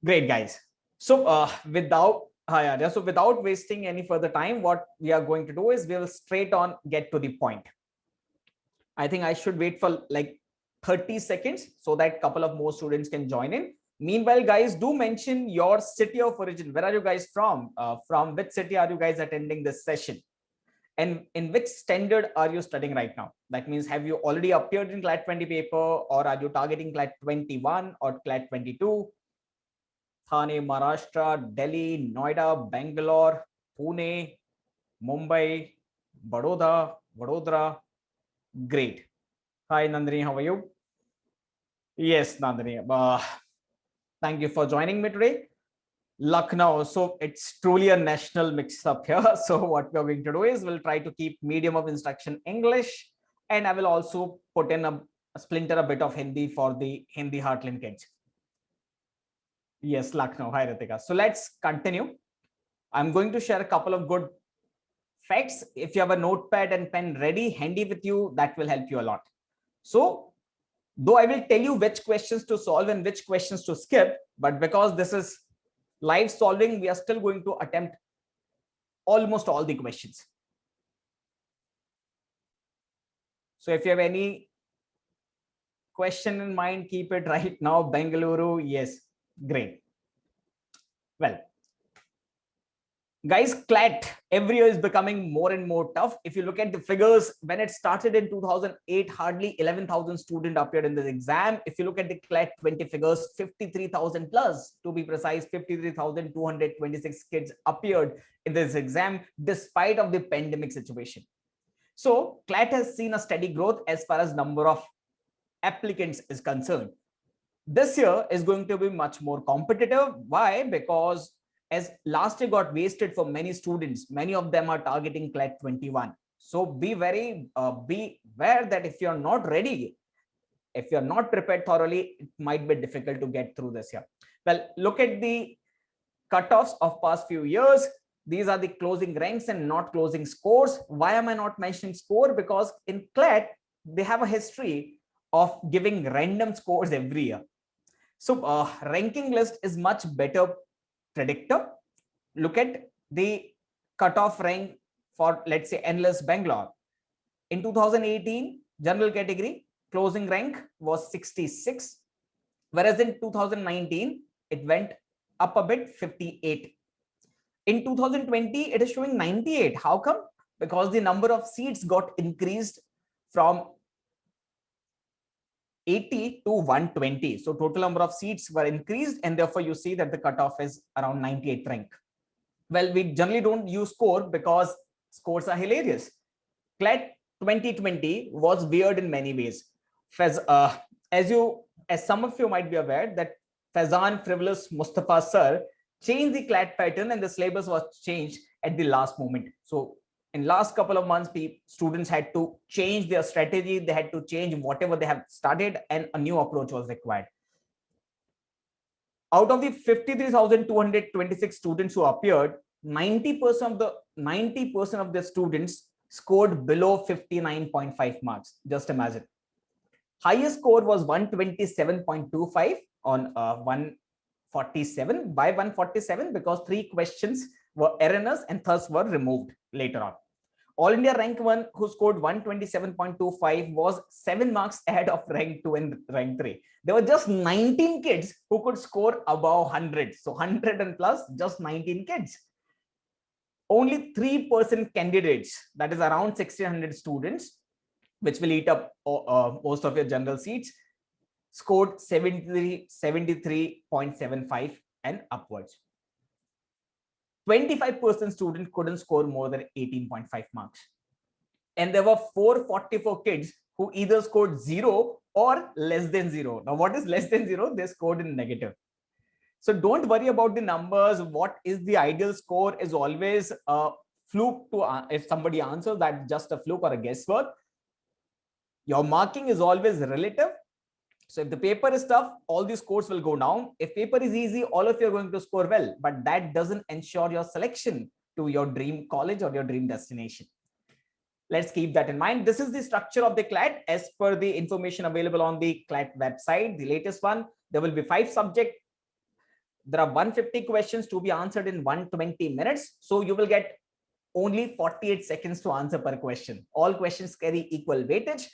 Great, guys. So without wasting any further time, what we are going to do is we'll straight on get to the point. I think I should wait for like 30 seconds so that couple of more students can join in. Meanwhile, guys, do mention your city of origin. Where are you guys from? From which city are you guys attending this session? And in which standard are you studying right now? That means, have you already appeared in CLAT 20 paper, or are you targeting CLAT 21 or CLAT 22? Thane, Maharashtra, Delhi, Noida, Bangalore, Pune, Mumbai, Vadodara. Great. Hi, Nandini. How are you? Yes, Nandini. Thank you for joining me today. Lucknow. So it's truly a national mix up here. So what we're going to do is we'll try to keep medium of instruction English, and I will also put in a splinter a bit of Hindi for the Hindi Heartland kids. Yes, Lucknow. Hi, Ritika. So let's continue. I'm going to share a couple of good facts. If you have a notepad and pen ready, handy with you, that will help you a lot. So, though I will tell you which questions to solve and which questions to skip, but because this is live solving, we are still going to attempt almost all the questions. So if you have any question in mind, keep it right now. Bengaluru, yes, great. Well, guys, CLAT every year is becoming more and more tough. If you look at the figures, when it started in 2008, hardly 11,000 students appeared in this exam. If you look at the CLAT 20 figures, 53,000 plus, to be precise, 53,226 kids appeared in this exam despite of the pandemic situation. So CLAT has seen a steady growth as far as number of applicants is concerned. This year is going to be much more competitive. Why? Because as last year got wasted for many students, many of them are targeting CLAT 21. So be aware that if you're not ready, if you're not prepared thoroughly, it might be difficult to get through this year. Well, look at the cutoffs of past few years. These are the closing ranks and not closing scores. Why am I not mentioning score? Because in CLAT, they have a history of giving random scores every year. So ranking list is much better predictor. Look at the cutoff rank for, let's say, NLS Bangalore. In 2018, general category, closing rank was 66. Whereas in 2019, it went up a bit, 58. In 2020, it is showing 98. How come? Because the number of seats got increased from 80 to 120. So total number of seats were increased, and therefore you see that the cutoff is around 98 rank. Well, we generally don't use score because scores are hilarious. CLAT 2020 was weird in many ways. As some of you might be aware, that Faizan Frivolous Mustafa sir changed the CLAT pattern, and the syllabus was changed at the last moment. So in last couple of months, students had to change their strategy. They had to change whatever they have started, and a new approach was required. Out of the 53,226 students who appeared, 90% of the students scored below 59.5 marks. Just imagine. Highest score was 127.25 on 147 by 147, because 3 questions were erroneous and thus were removed later on. All India rank 1 who scored 127.25 was 7 marks ahead of rank 2 and rank 3. There were just 19 kids who could score above 100. So 100 and plus, just 19 kids. Only 3% candidates, that is around 1,600 students, which will eat up most of your general seats, scored 73.75 and upwards. 25% students couldn't score more than 18.5 marks. And there were 444 kids who either scored 0 or less than 0. Now, what is less than 0? They scored in negative. So don't worry about the numbers. What is the ideal score is always a fluke. If somebody answers that, just a fluke or a guesswork. Your marking is always relative. So if the paper is tough, all these scores will go down. If paper is easy, all of you are going to score well, but that doesn't ensure your selection to your dream college or your dream destination. Let's keep that in mind. This is the structure of the CLAT as per the information available on the CLAT website, the latest one. There will be 5 subjects. there are 150 questions to be answered in 120 minutes. So you will get only 48 seconds to answer per question. All questions carry equal weightage.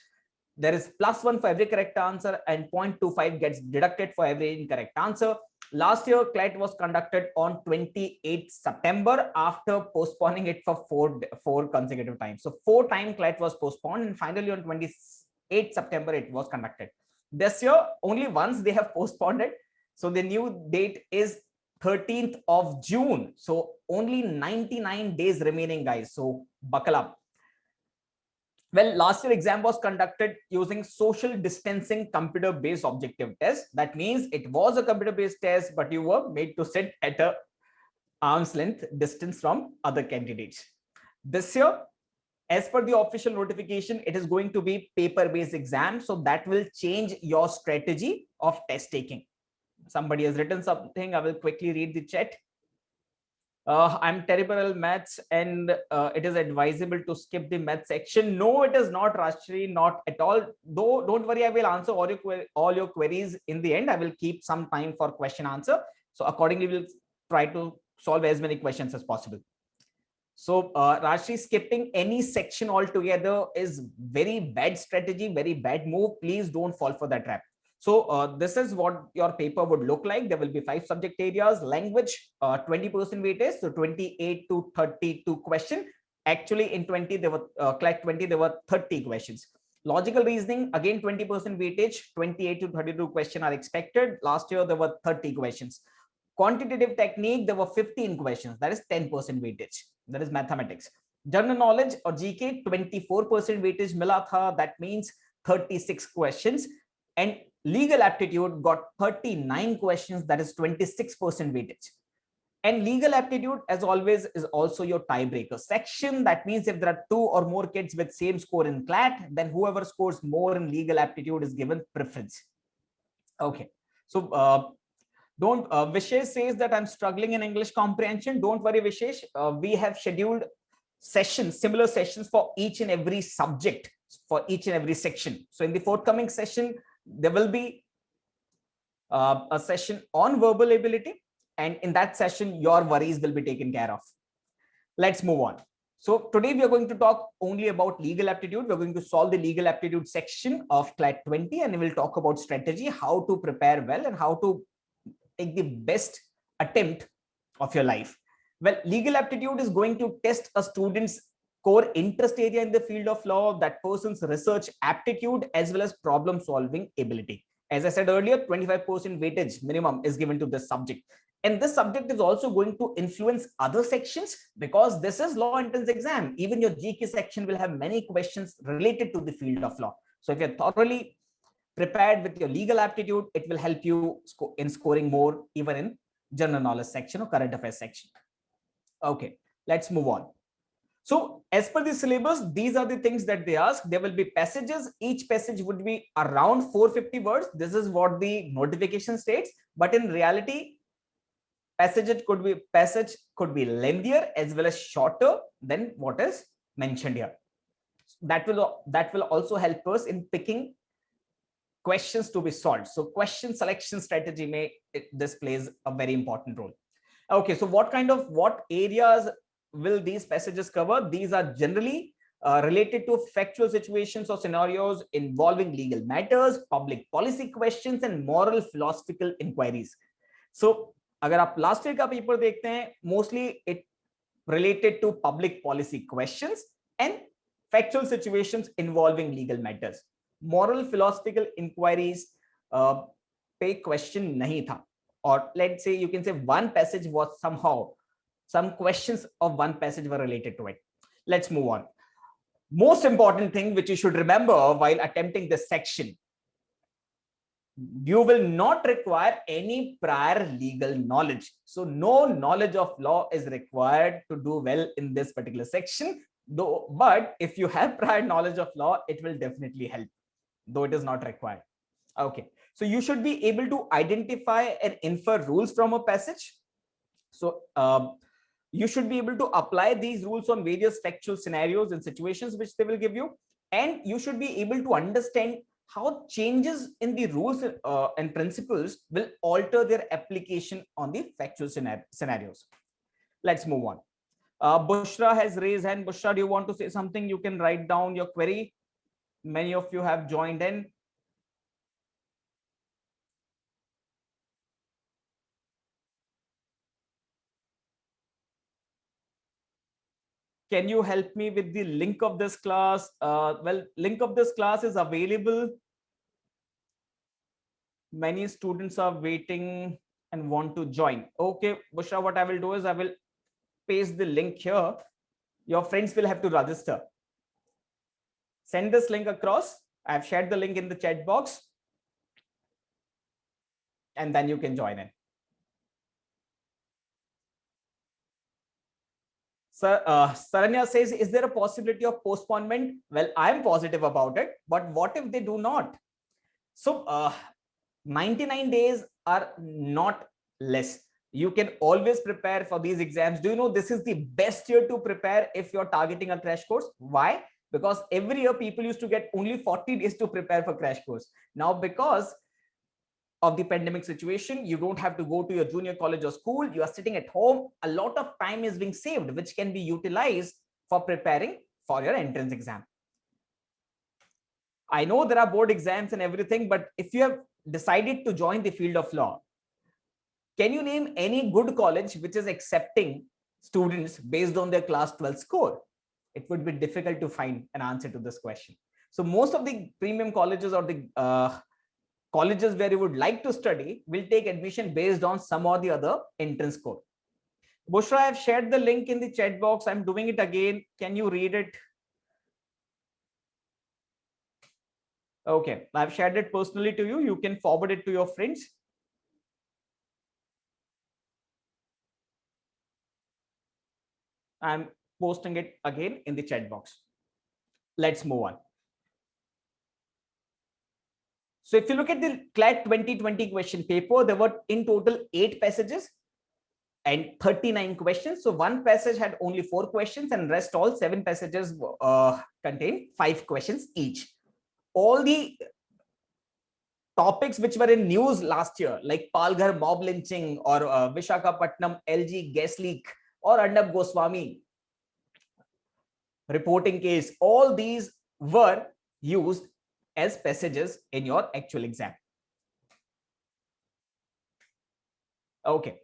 There is +1 for every correct answer and 0.25 gets deducted for every incorrect answer. Last year, CLAT was conducted on 28th September after postponing it for four consecutive times. So 4 times CLAT was postponed and finally on 28th September it was conducted. This year, only once they have postponed it. So the new date is 13th of June. So only 99 days remaining, guys. So buckle up. Well, last year exam was conducted using social distancing computer-based objective test. That means it was a computer-based test, but you were made to sit at a arm's length distance from other candidates. This year, as per the official notification, it is going to be paper-based exam. So that will change your strategy of test taking. Somebody has written something. I will quickly read the chat. I'm terrible at maths and it is advisable to skip the math section. No, it is not, Rashri, not at all. Though, don't worry, I will answer all your queries in the end. I will keep some time for question answer. So accordingly, we'll try to solve as many questions as possible. So Rashri, skipping any section altogether is very bad strategy, very bad move. Please don't fall for that trap. So this is what your paper would look like. There will be 5 subject areas. Language, 20% weightage, so 28 to 32 questions. Actually, in 20 there were CLAT 20 there were 30 questions. Logical reasoning, again 20% weightage, 28 to 32 questions are expected. Last year there were 30 questions. Quantitative technique, there were 15 questions. That is 10% weightage. That is mathematics. General knowledge or GK, 24% weightage mila tha. That means 36 questions. And legal aptitude got 39 questions. That is 26% weightage. And legal aptitude, as always, is also your tiebreaker section. That means if there are 2 or more kids with same score in CLAT, then whoever scores more in legal aptitude is given preference. Okay. So don't Vishesh says that I'm struggling in English comprehension. Don't worry, Vishesh. We have scheduled sessions, similar sessions for each and every subject, for each and every section. So in the forthcoming session, there will be a session on verbal ability, and in that session your worries will be taken care of. Let's move on. So today we are going to talk only about legal aptitude. We're going to solve the legal aptitude section of CLAT 20, and we will talk about strategy, how to prepare well and how to take the best attempt of your life. Well, legal aptitude is going to test a student's core interest area in the field of law, that person's research aptitude, as well as problem solving ability. As I said earlier, 25% weightage minimum is given to this subject. And this subject is also going to influence other sections because this is law entrance exam. Even your GK section will have many questions related to the field of law. So if you're thoroughly prepared with your legal aptitude, it will help you in scoring more even in general knowledge section or current affairs section. Okay, let's move on. So as per the syllabus, these are the things that they ask. There will be passages. Each passage would be around 450 words. This is what the notification states. But in reality, passage could be lengthier as well as shorter than what is mentioned here. That will also help us in picking questions to be solved. So question selection strategy this plays a very important role. Okay, so what areas will these passages cover? These are generally related to factual situations or scenarios involving legal matters, public policy questions, and moral philosophical inquiries. So अगर आप last year का paper देखते हैं, mostly it related to public policy questions and factual situations involving legal matters. Moral philosophical inquiries पे question नहीं था. Or let's say you can say one passage was somehow, some questions of one passage were related to it. Let's move on. Most important thing which you should remember while attempting this section, you will not require any prior legal knowledge. So no knowledge of law is required to do well in this particular section. Though, but if you have prior knowledge of law, it will definitely help, though it is not required. Okay, so you should be able to identify and infer rules from a passage. So you should be able to apply these rules on various factual scenarios and situations which they will give you, and you should be able to understand how changes in the rules and principles will alter their application on the factual scenarios. Let's move on. Bushra has raised hand. Bushra, do you want to say something? You can write down your query. Many of you have joined in. Can you help me with the link of this class? Well, link of this class is available. Many students are waiting and want to join. Okay, Bushra, what I will do is I will paste the link here. Your friends will have to register. Send this link across. I've shared the link in the chat box. And then you can join in. Saranya says, is there a possibility of postponement? Well, I'm positive about it, but what if they do not? So 99 days are not less. You can always prepare for these exams. Do you know this is the best year to prepare if you're targeting a crash course? Why? Because every year people used to get only 40 days to prepare for crash course. Now, because of the pandemic situation, you don't have to go to your junior college or school. You are sitting at home. A lot of time is being saved, which can be utilized for preparing for your entrance exam. I know there are board exams and everything, but if you have decided to join the field of law, can you name any good college which is accepting students based on their class 12 score? It would be difficult to find an answer to this question. So most of the premium colleges or the colleges where you would like to study will take admission based on some or the other entrance score. Bushra, I have shared the link in the chat box. I'm doing it again. Can you read it? Okay, I've shared it personally to you. You can forward it to your friends. I'm posting it again in the chat box. Let's move on. So if you look at the CLAT 2020 question paper, there were in total 8 passages and 39 questions. So one passage had only 4 questions and rest all 7 passages contain 5 questions each. All the topics which were in news last year, like Palghar mob lynching or Visakhapatnam LG gas leak or Arnab Goswami reporting case, all these were used as passages in your actual exam. Okay.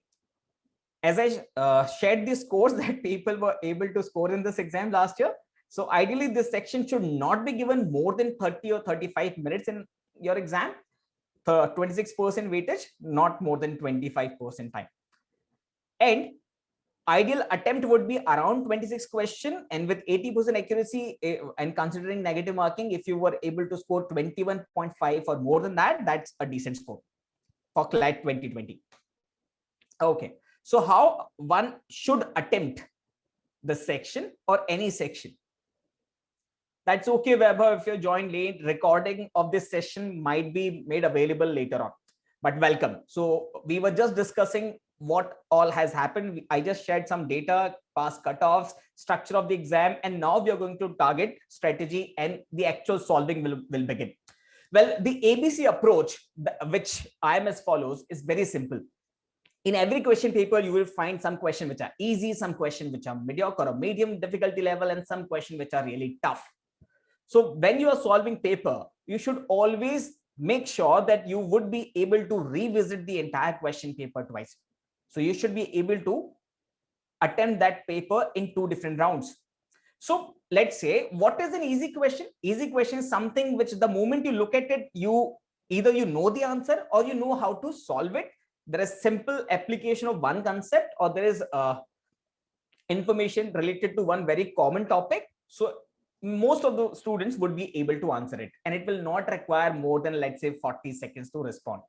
As I shared the scores that people were able to score in this exam last year. So ideally, this section should not be given more than 30 or 35 minutes in your exam. 26% weightage, not more than 25% time. And ideal attempt would be around 26 question, and with 80% accuracy and considering negative marking, if you were able to score 21.5 or more than that, that's a decent score for CLAT 2020. Okay, so how one should attempt the section or any section? That's okay, Weber, if you joined late. Recording of this session might be made available later on, but welcome. So we were just discussing what all has happened. I just shared some data, past cutoffs, structure of the exam, and now we are going to target strategy and the actual solving will begin. Well, the ABC approach, which I am as follows, is very simple. In every question paper, you will find some questions which are easy, some questions which are mediocre or medium difficulty level, and some questions which are really tough. So when you are solving paper, you should always make sure that you would be able to revisit the entire question paper twice. So you should be able to attempt that paper in 2 different rounds. So let's say, what is an easy question? Easy question is something which the moment you look at it, you either you know the answer or you know how to solve it. There is simple application of one concept, or there is information related to one very common topic. So most of the students would be able to answer it, and it will not require more than, let's say, 40 seconds to respond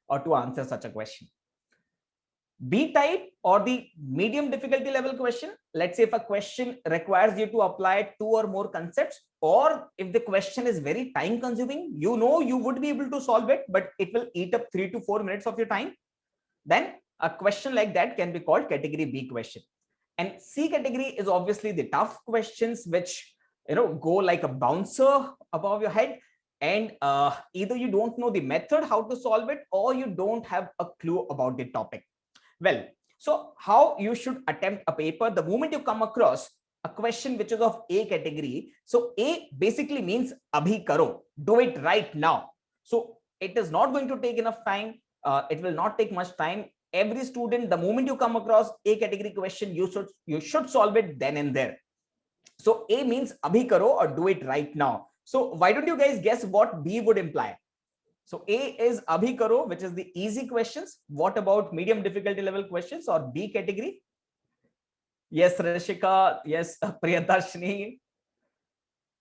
or to answer such a question. B type or the medium difficulty level question, let's say if a question requires you to apply 2 or more concepts, or if the question is very time consuming, you know you would be able to solve it, but it will eat up 3 to 4 minutes of your time, then a question like that can be called category B question. And C category is obviously the tough questions which go like a bouncer above your head. and either you don't know the method how to solve it, or you don't have a clue about the topic. Well, so how you should attempt a paper? The moment you come across a question which is of A category, so A basically means abhi karo, do it right now. So it is not going to take enough time. It will not take much time. Every student, the moment you come across A category question, you should solve it then and there. So A means abhi karo, or do it right now. So why don't you guys guess what B would imply? So A is abhi karo, which is the easy questions. What about medium difficulty level questions or B category? Yes, Rishika. Yes, Priyadarshini.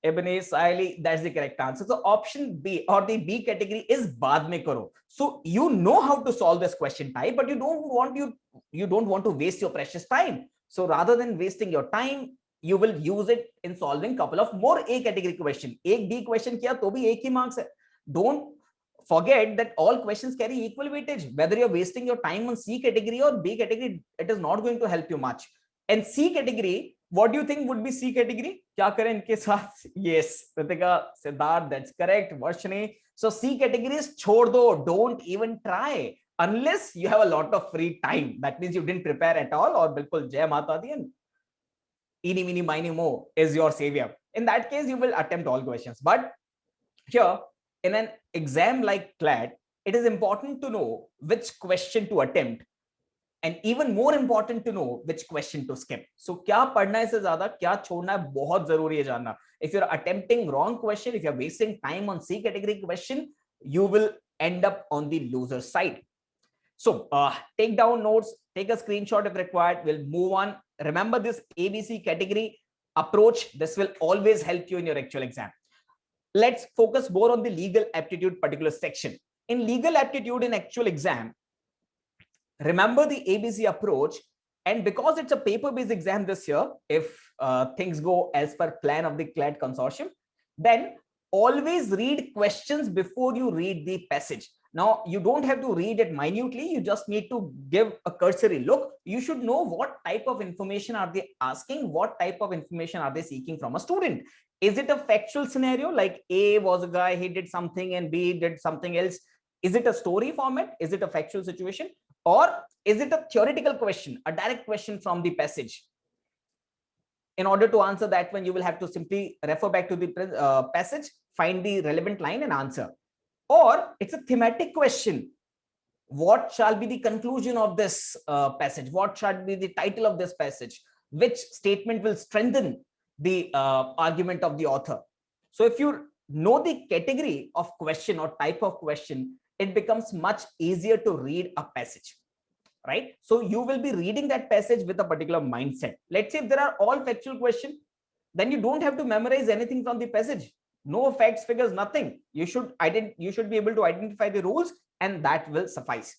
Ebony, Saili, that's the correct answer. So option B or the B category is baad mein karo. So you know how to solve this question type, but you don't want to waste your precious time. So rather than wasting your time, you will use it in solving couple of more A category question. Ek B question kiya to bhi ek hi marks hai. Don't forget that all questions carry equal weightage. Whether you're wasting your time on C category or B category, it is not going to help you much. And C category, what do you think would be C category? क्या करें इनके साथ? Yes, Ritika, Siddharth, that's correct. Varshini. So C categories छोड़ दो, don't even try unless you have a lot of free time. That means you didn't prepare at all, or बिल्कुल जय माता दी and eeny meeny miny mo is your savior. In that case, you will attempt all questions. But here, in an exam like CLAT, it is important to know which question to attempt, and even more important to know which question to skip. So क्या पढ़ना है इससे ज्यादा क्या छोड़ना है बहुत जरूरी है जानना. If you're attempting wrong question, if you're wasting time on C category question, you will end up on the loser side. So take down notes, take a screenshot if required. We'll move on. Remember this ABC category approach. This will always help you in your actual exam. Let's focus more on the legal aptitude particular section. In legal aptitude in actual exam, remember the ABC approach, and because it's a paper-based exam this year, if things go as per plan of the CLAT consortium, then always read questions before you read the passage. Now, you don't have to read it minutely. You just need to give a cursory look. You should know what type of information are they asking, what type of information are they seeking from a student. Is it a factual scenario like A was a guy, he did something, and B did something else? Is it a story format? Is it a factual situation? Or is it a theoretical question, a direct question from the passage? In order to answer that one, you will have to simply refer back to the passage, find the relevant line and answer. Or it's a thematic question. What shall be the conclusion of this passage? What shall be the title of this passage? Which statement will strengthen the argument of the author? So if you know the category of question or type of question, it becomes much easier to read a passage, right? So you will be reading that passage with a particular mindset. Let's say if there are all factual questions, then you don't have to memorize anything from the passage. No facts, figures, nothing. You should be able to identify the rules, and that will suffice.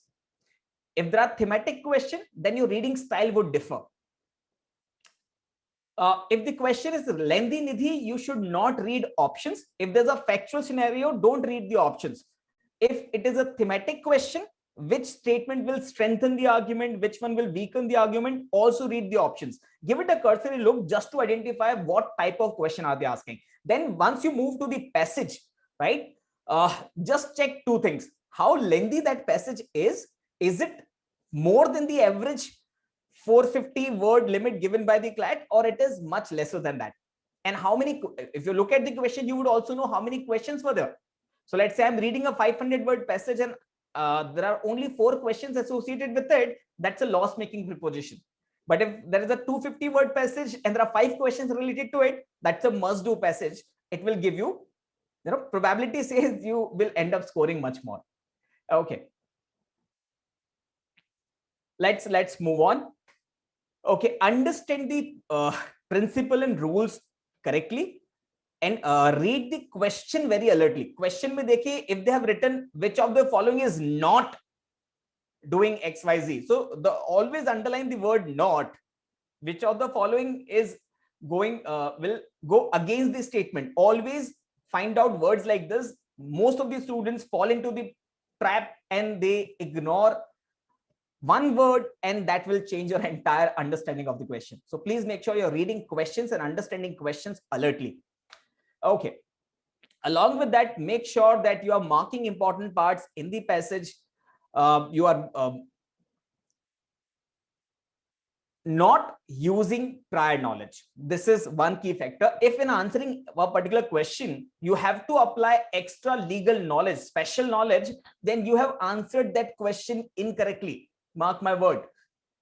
If there are thematic questions, then your reading style would differ. If the question is lengthy, Nidhi, you should not read options. If there's a factual scenario, don't read the options. If it is a thematic question, which statement will strengthen the argument, which one will weaken the argument, also read the options. Give it a cursory look just to identify what type of question are they asking. Then once you move to the passage, right, just check two things. How lengthy that passage is it more than the average 450 word limit given by the CLAT, or it is much lesser than that? And how many, if you look at the question, you would also know how many questions were there. So let's say I'm reading a 500 word passage and there are only 4 questions associated with it. That's a loss making proposition. But if there is a 250 word passage and there are 5 questions related to it, that's a must do passage. It will give you, probability says you will end up scoring much more. Okay. Let's move on. Okay. Understand the principle and rules correctly. And read the question very alertly. Question mein dekhiye, if they have written which of the following is not doing XYZ. So always underline the word not. Which of the following is going will go against the statement. Always find out words like this. Most of the students fall into the trap and they ignore one word, and that will change your entire understanding of the question. So please make sure you're reading questions and understanding questions alertly. Okay. Along with that, make sure that you are marking important parts in the passage. You are not using prior knowledge. This is one key factor. If in answering a particular question, you have to apply extra legal knowledge, special knowledge, then you have answered that question incorrectly. Mark my word.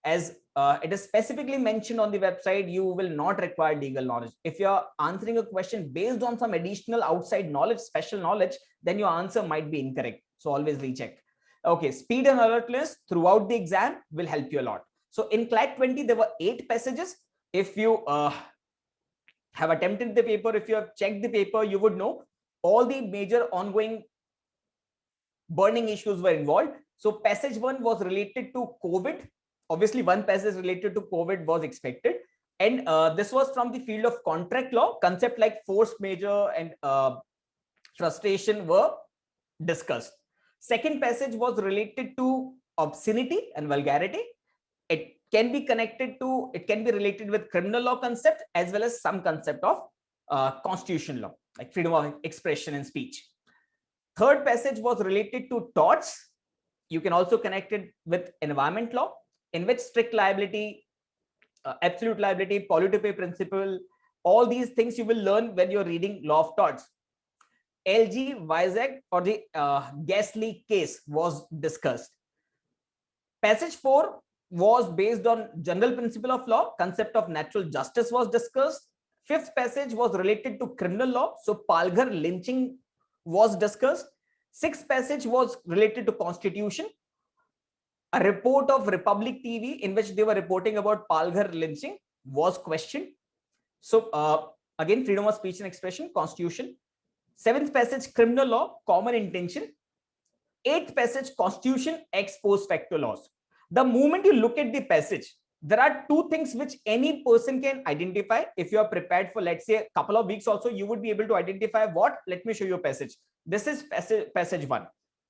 As it is specifically mentioned on the website, you will not require legal knowledge. If you're answering a question based on some additional outside knowledge, special knowledge, then your answer might be incorrect. So always recheck. Okay, speed and alertness throughout the exam will help you a lot. So in CLAT 20, there were 8 passages. If you have attempted the paper, if you have checked the paper, you would know all the major ongoing burning issues were involved. So passage 1 was related to COVID. Obviously, one passage related to COVID was expected. And this was from the field of contract law. Concept like force majeure and frustration were discussed. Second passage was related to obscenity and vulgarity. It can be related with criminal law concept as well as some concept of constitutional law, like freedom of expression and speech. Third passage was related to torts. You can also connect it with environment law, in which strict liability, absolute liability, polluter pay principle, all these things you will learn when you're reading law of torts. LG Vizag or the gas leak case was discussed. Passage 4 was based on general principle of law. Concept of natural justice was discussed. Fifth passage was related to criminal law. So Palghar lynching was discussed. Sixth passage was related to constitution. A report of Republic TV in which they were reporting about Palghar lynching was questioned. So again, freedom of speech and expression, constitution. Seventh passage, criminal law, common intention. Eighth passage, constitution, ex post facto laws. The moment you look at the passage, there are two things which any person can identify. If you are prepared for, let's say, a couple of weeks also, you would be able to identify what. Let me show you a passage. This is passage 1.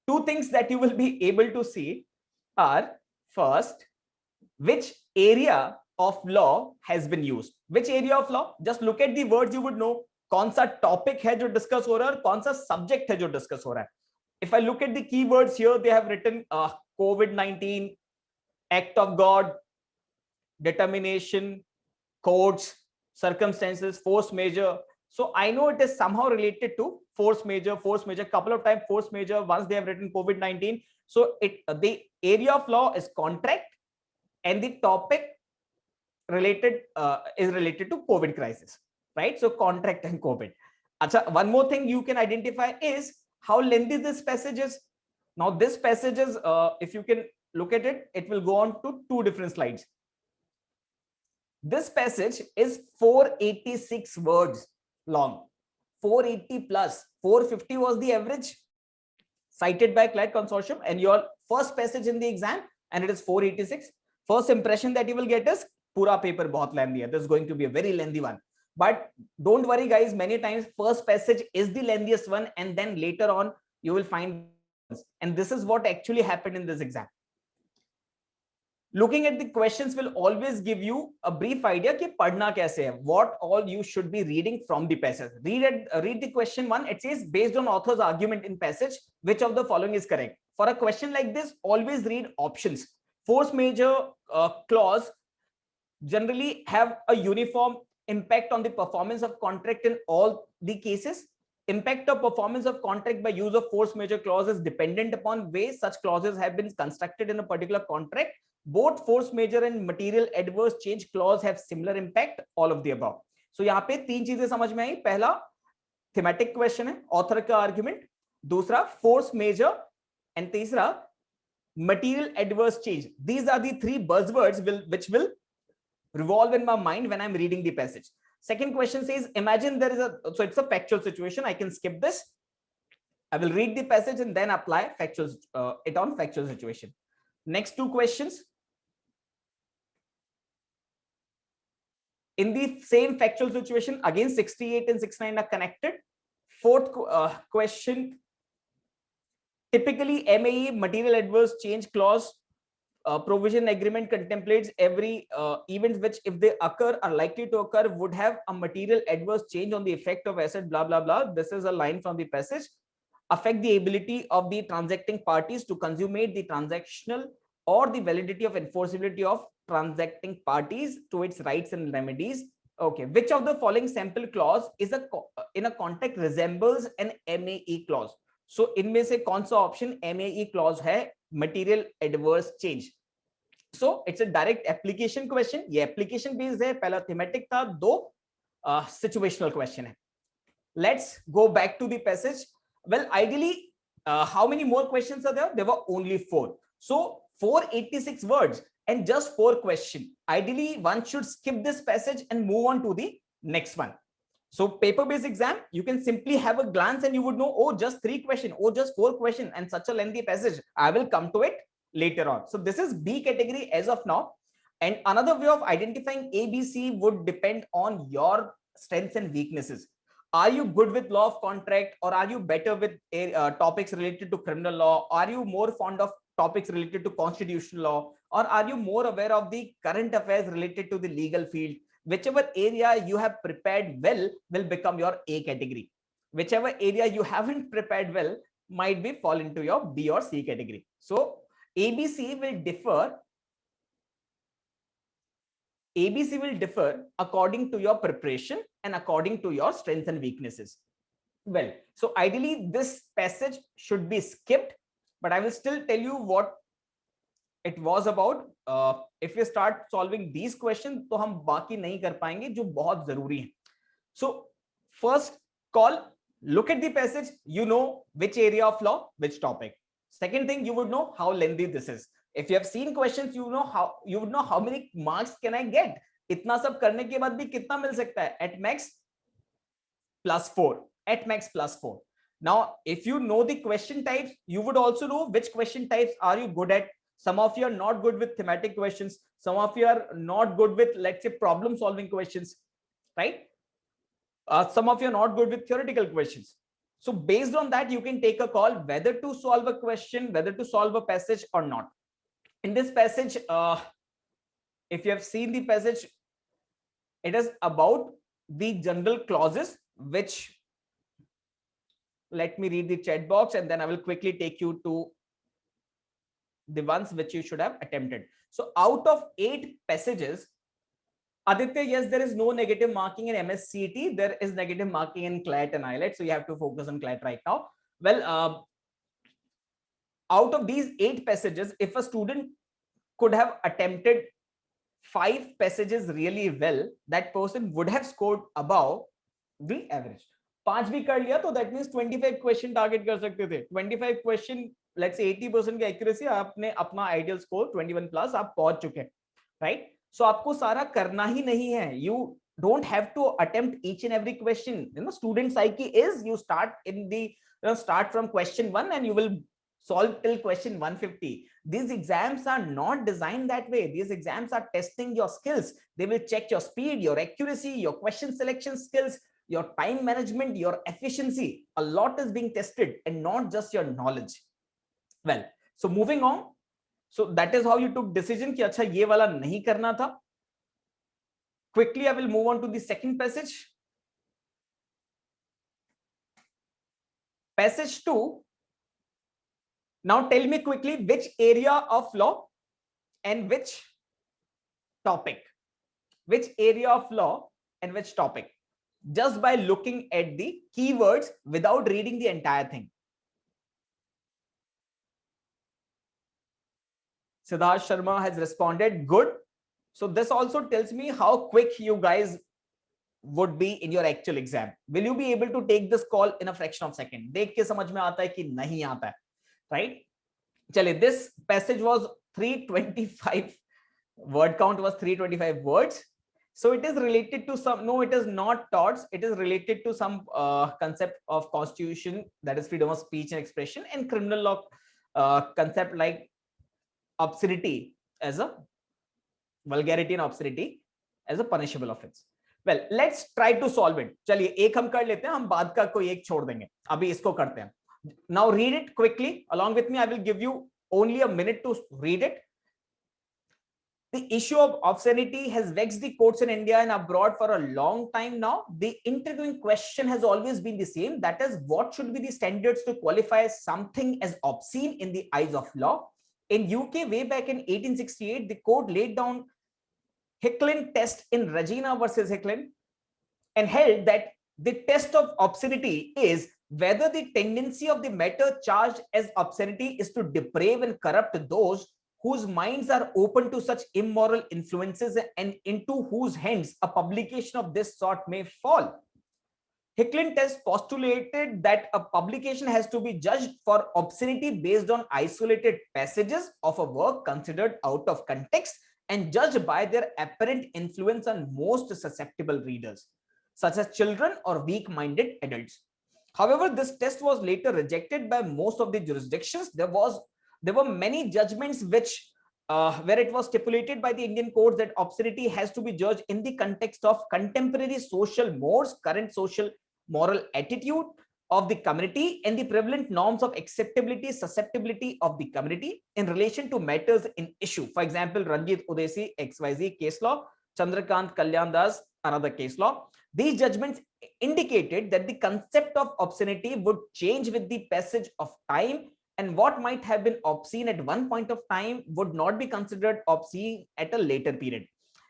Two things that you will be able to see are, first, which area of law has been used. Which area of law? Just look at the words, you would know कौन सा topic है जो discuss हो रहा है और कौन सा subject है जो discuss हो रहा है. If I look at the keywords here, they have written COVID-19, act of God, determination, courts, circumstances, force majeure. So I know it is somehow related to force majeure, couple of times force majeure, once they have written COVID-19. So the area of law is contract and the topic related is related to COVID crisis, right? So contract and COVID. Achha, one more thing you can identify is how lengthy this passage is. Now this passage is, if you can look at it, it will go on to 2 different slides. This passage is 486 words long, 480 plus, 450 was the average cited by CLAT Consortium, and your first passage in the exam, and it is 486. First impression that you will get is pura paper bahut lengthy hai. This is going to be a very lengthy one. But don't worry guys, many times first passage is the lengthiest one and then later on you will find, and this is what actually happened in this exam. Looking at the questions will always give you a brief idea कि पढ़ना कैसे है, what all you should be reading from the passage. Read the question 1. It says, based on author's argument in passage, which of the following is correct? For a question like this, always read options. Force majeure clause generally have a uniform impact on the performance of contract in all the cases. Impact of performance of contract by use of force majeure clause is dependent upon way such clauses have been constructed in a particular contract. Both force majeure and material adverse change clause have similar impact, all of the above. So यहाँ पे 3 चीजें समझ में आई. पहला thematic question है, author का argument. दूसरा force majeure and तीसरा material adverse change. These are the 3 buzzwords which will revolve in my mind when I'm reading the passage. Second question says, imagine there is so it's a factual situation. I can skip this. I will read the passage and then apply it on factual situation. Next 2 questions. In the same factual situation, again 68 and 69 are connected. Fourth question, typically MAE, material adverse change clause, provision agreement contemplates every event which, if they occur, are likely to occur, would have a material adverse change on the effect of asset, blah blah blah. This is a line from the passage. Affect the ability of the transacting parties to consummate the transactional or the validity of enforceability of transacting parties to its rights and remedies. Okay, which of the following sample clause is a in a contract resembles an MAE clause? So इनमें से कौन सा option MAE clause है, material adverse change? So it's a direct application question. ये application based है, पहला thematic था, दो situational question है. Let's go back to the passage. Well, ideally, how many more questions are there? There were only 4. So 486 words and just 4 questions. Ideally, one should skip this passage and move on to the next one. So paper-based exam, you can simply have a glance and you would know, oh, just 3 questions, oh, just 4 questions, and such a lengthy passage. I will come to it later on. So this is B category as of now. And another way of identifying ABC would depend on your strengths and weaknesses. Are you good with law of contract, or are you better with topics related to criminal law? Are you more fond of topics related to constitutional law, or are you more aware of the current affairs related to the legal field? Whichever area you have prepared well will become your A category. Whichever area you haven't prepared well might be fall into your B or C category. So ABC will differ. ABC will differ according to your preparation and according to your strengths and weaknesses. Well, so ideally this passage should be skipped, but I will still tell you what it was about. If we start solving these questions, तो हम बाकी नहीं कर पाएंगे जो बहुत जरूरी हैं. So first call, look at the passage, you know which area of law, which topic. Second thing, you would know how lengthy this is. If you have seen questions, you would know how many marks can I get. इतना सब करने के बाद भी कितना मिल सकता है? At max +4. At max +4. Now, if you know the question types, you would also know which question types are you good at. Some of you are not good with thematic questions. Some of you are not good with, let's say, problem solving questions, right? Some of you are not good with theoretical questions. So based on that, you can take a call whether to solve a question, whether to solve a passage or not. In this passage, if you have seen the passage, it is about the general clauses, which, let me read the chat box and then I will quickly take you to the ones which you should have attempted. So out of 8 passages, Aditya, yes, there is no negative marking in MSCT. There is negative marking in CLAT and IELTS. So you have to focus on CLAT right now. Well, out of these 8 passages, if a student could have attempted 5 passages really well, that person would have scored above the average. 5 भी कर लिया तो that means 25 question target कर सकते थे. 25 question, let's say 80% की accuracy, आपने अपना ideal score 21 plus आप पहुंच चुके हैं, right? So आपको सारा करना ही नहीं है. You don't have to attempt each and every question. You know, student psyche is you start in the start from question 1 and you will solve till question 150. These exams are not designed that way. These exams are testing your skills. They will check your speed, your accuracy, your question selection skills, your time management, your efficiency. A lot is being tested and not just your knowledge. Well, so moving on. So that is how you took decision कि अच्छा ये वाला नहीं करना था. Quickly, I will move on to the second passage. Passage 2. Now tell me quickly which area of law and which topic. Which area of law and which topic. Just by looking at the keywords without reading the entire thing. Siddharth Sharma has responded, good. So this also tells me how quick you guys would be in your actual exam. Will you be able to take this call in a fraction of a second? देख के समझ में आता है कि नहीं आता है, right? चलिए, this passage was 325 word count was 325 words. So it is related to some, no, it is not torts. It is related to some concept of constitution, that is freedom of speech and expression, and criminal law concept like obscenity as a vulgarity and obscenity as a punishable offense. Well, let's try to solve it. चलिए एक हम कर लेते हैं, हम बाद का कोई एक छोड़ देंगे. अभी इसको करते हैं. Now read it quickly along with me. I will give you only a minute to read it. The issue of obscenity has vexed the courts in India and abroad for a long time now. The intriguing question has always been the same. That is, what should be the standards to qualify something as obscene in the eyes of law? In UK, way back in 1868, the court laid down Hicklin test in Regina versus Hicklin and held that the test of obscenity is whether the tendency of the matter charged as obscenity is to deprave and corrupt those whose minds are open to such immoral influences and into whose hands a publication of this sort may fall. Hicklin test postulated that a publication has to be judged for obscenity based on isolated passages of a work considered out of context and judged by their apparent influence on most susceptible readers, such as children or weak-minded adults. However, this test was later rejected by most of the jurisdictions. There were many judgments which where it was stipulated by the Indian courts that obscenity has to be judged in the context of contemporary social mores, current social moral attitude of the community, and the prevalent norms of acceptability, susceptibility of the community in relation to matters in issue. For example, Ranjit Udesi XYZ case law, Chandrakant Kalyan Das another case law. These judgments indicated that the concept of obscenity would change with the passage of time, and what might have been obscene at one point of time would not be considered obscene at a later period.